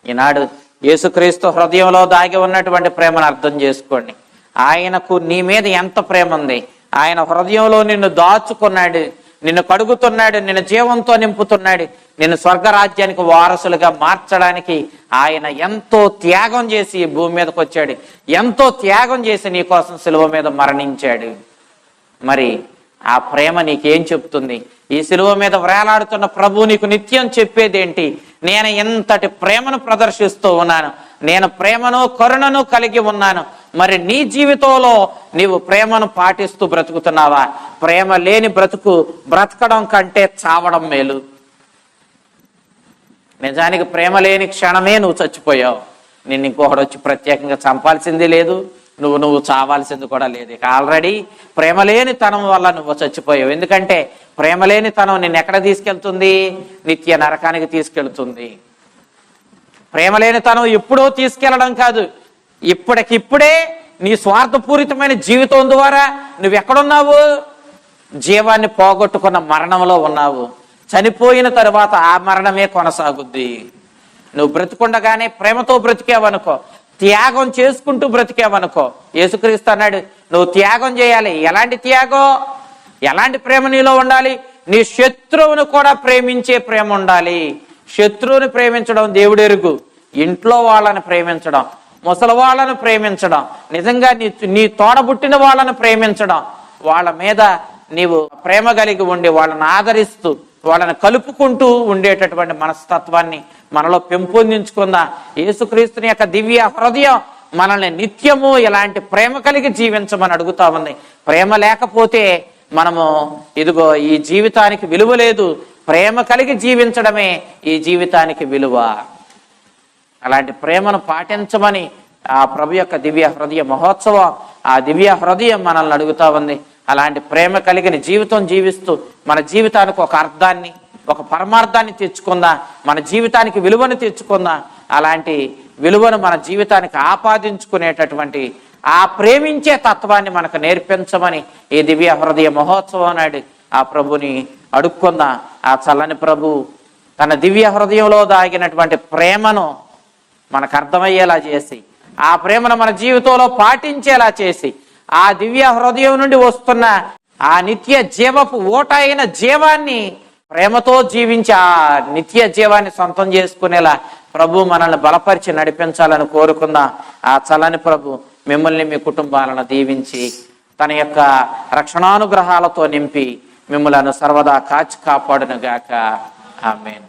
ఈనాడు యేసుక్రీస్తు హృదయంలో దాగి ఉన్నటువంటి ప్రేమను అర్థం చేసుకోండి. ఆయనకు నీ మీద ఎంత ప్రేమ ఉంది! ఆయన హృదయంలో నిన్ను దాచుకున్నాడు, నిన్ను కడుగుతున్నాడు, నిన్ను జీవంతో నింపుతున్నాడు, నిన్ను స్వర్గరాజ్యానికి వారసులుగా మార్చడానికి ఆయన ఎంతో త్యాగం చేసి ఈ భూమి మీదకి వచ్చాడు, ఎంతో త్యాగం చేసి నీ కోసం సిలువ మీద మరణించాడు. మరి ఆ ప్రేమ నీకేం చెప్తుంది? ఈ సిలువ మీద వేలాడుతున్న ప్రభు నీకు నిత్యం చెప్పేదేంటి? నేను ఎంతటి ప్రేమను ప్రదర్శిస్తూ ఉన్నాను, నేను ప్రేమను కరుణను కలిగి ఉన్నాను. మరి నీ జీవితంలో నీవు ప్రేమను పాటిస్తూ బ్రతుకుతున్నావా? ప్రేమ లేని బ్రతకడం కంటే చావడం మేలు. నిజానికి ప్రేమ లేని క్షణమే నువ్వు చచ్చిపోయావు. నిన్ను ఇంకొకటి వచ్చి ప్రత్యేకంగా చంపాల్సింది లేదు, నువ్వు చావాల్సింది కూడా లేదు. ఇక ఆల్రెడీ ప్రేమ లేని తనం వల్ల నువ్వు చచ్చిపోయావు. ఎందుకంటే ప్రేమ లేని తనం నిన్ను ఎక్కడ తీసుకెళ్తుంది? నిత్య నరకానికి తీసుకెళ్తుంది. ప్రేమ లేని తనం ఎప్పుడో తీసుకెళ్లడం కాదు, ఇప్పటికిప్పుడే నీ స్వార్థపూరితమైన జీవితం ద్వారా నువ్వు ఎక్కడున్నావు? జీవాన్ని పోగొట్టుకున్న మరణంలో ఉన్నావు. చనిపోయిన తరువాత ఆ మరణమే కొనసాగుద్ది. నువ్వు బ్రతికుండగానే ప్రేమతో బ్రతికేవనుకో, త్యాగం చేసుకుంటూ బ్రతికేవనుకో, యేసుక్రీస్తు అన్నాడు నువ్వు త్యాగం చేయాలి. ఎలాంటి త్యాగం? ఎలాంటి ప్రేమ నీలో ఉండాలి? నీ శత్రువును కూడా ప్రేమించే ప్రేమ ఉండాలి. శత్రువుని ప్రేమించడం దేవుడెరుగు, ఇంట్లో వాళ్ళని ప్రేమించడం, ముసలి వాళ్ళను ప్రేమించడం, నిజంగా నీ తోడబుట్టిన వాళ్ళను ప్రేమించడం, వాళ్ళ మీద నీవు ప్రేమ కలిగి ఉండి వాళ్ళని ఆదరిస్తూ వాళ్ళని కలుపుకుంటూ ఉండేటటువంటి మనస్తత్వాన్ని మనలో పెంపొందించుకుందా. యేసుక్రీస్తుని యొక్క దివ్య హృదయం మనల్ని నిత్యము ఇలాంటి ప్రేమ కలిగి జీవించమని అడుగుతా ఉంది. ప్రేమ లేకపోతే మనము ఇదిగో ఈ జీవితానికి విలువ లేదు. ప్రేమ కలిగి జీవించడమే ఈ జీవితానికి విలువ. అలాంటి ప్రేమను పాటించమని ఆ ప్రభు యొక్క దివ్య హృదయ మహోత్సవం, ఆ దివ్య హృదయం మనల్ని అడుగుతా ఉంది. అలాంటి ప్రేమ కలిగిన జీవితం జీవిస్తూ మన జీవితానికి ఒక అర్థాన్ని, ఒక పరమార్థాన్ని తెచ్చుకుందా, మన జీవితానికి విలువను తెచ్చుకుందా. అలాంటి విలువను మన జీవితానికి ఆపాదించుకునేటటువంటి ఆ ప్రేమించే తత్వాన్ని మనకు నేర్పించమని ఈ దివ్య హృదయ మహోత్సవం నాడు ఆ ప్రభుని అడుక్కుందా. ఆ చల్లని ప్రభు తన దివ్య హృదయంలో దాగినటువంటి ప్రేమను మనకు అర్థమయ్యేలా చేసి, ఆ ప్రేమను మన జీవితంలో పాటించేలా చేసి, ఆ దివ్య హృదయం నుండి వస్తున్న ఆ నిత్య జీవపు ఓట అయిన జీవాన్ని ప్రేమతో జీవించి ఆ నిత్య జీవాన్ని సొంతం చేసుకునేలా ప్రభు మనల్ని బలపరిచి నడిపించాలని కోరుకుందాం. ఆ చల్లని ప్రభు మిమ్మల్ని, మీ కుటుంబాలను దీవించి తన యొక్క రక్షణానుగ్రహాలతో నింపి మిమ్మలను సర్వదా కాచి కాపాడును గాక. ఆమేన్.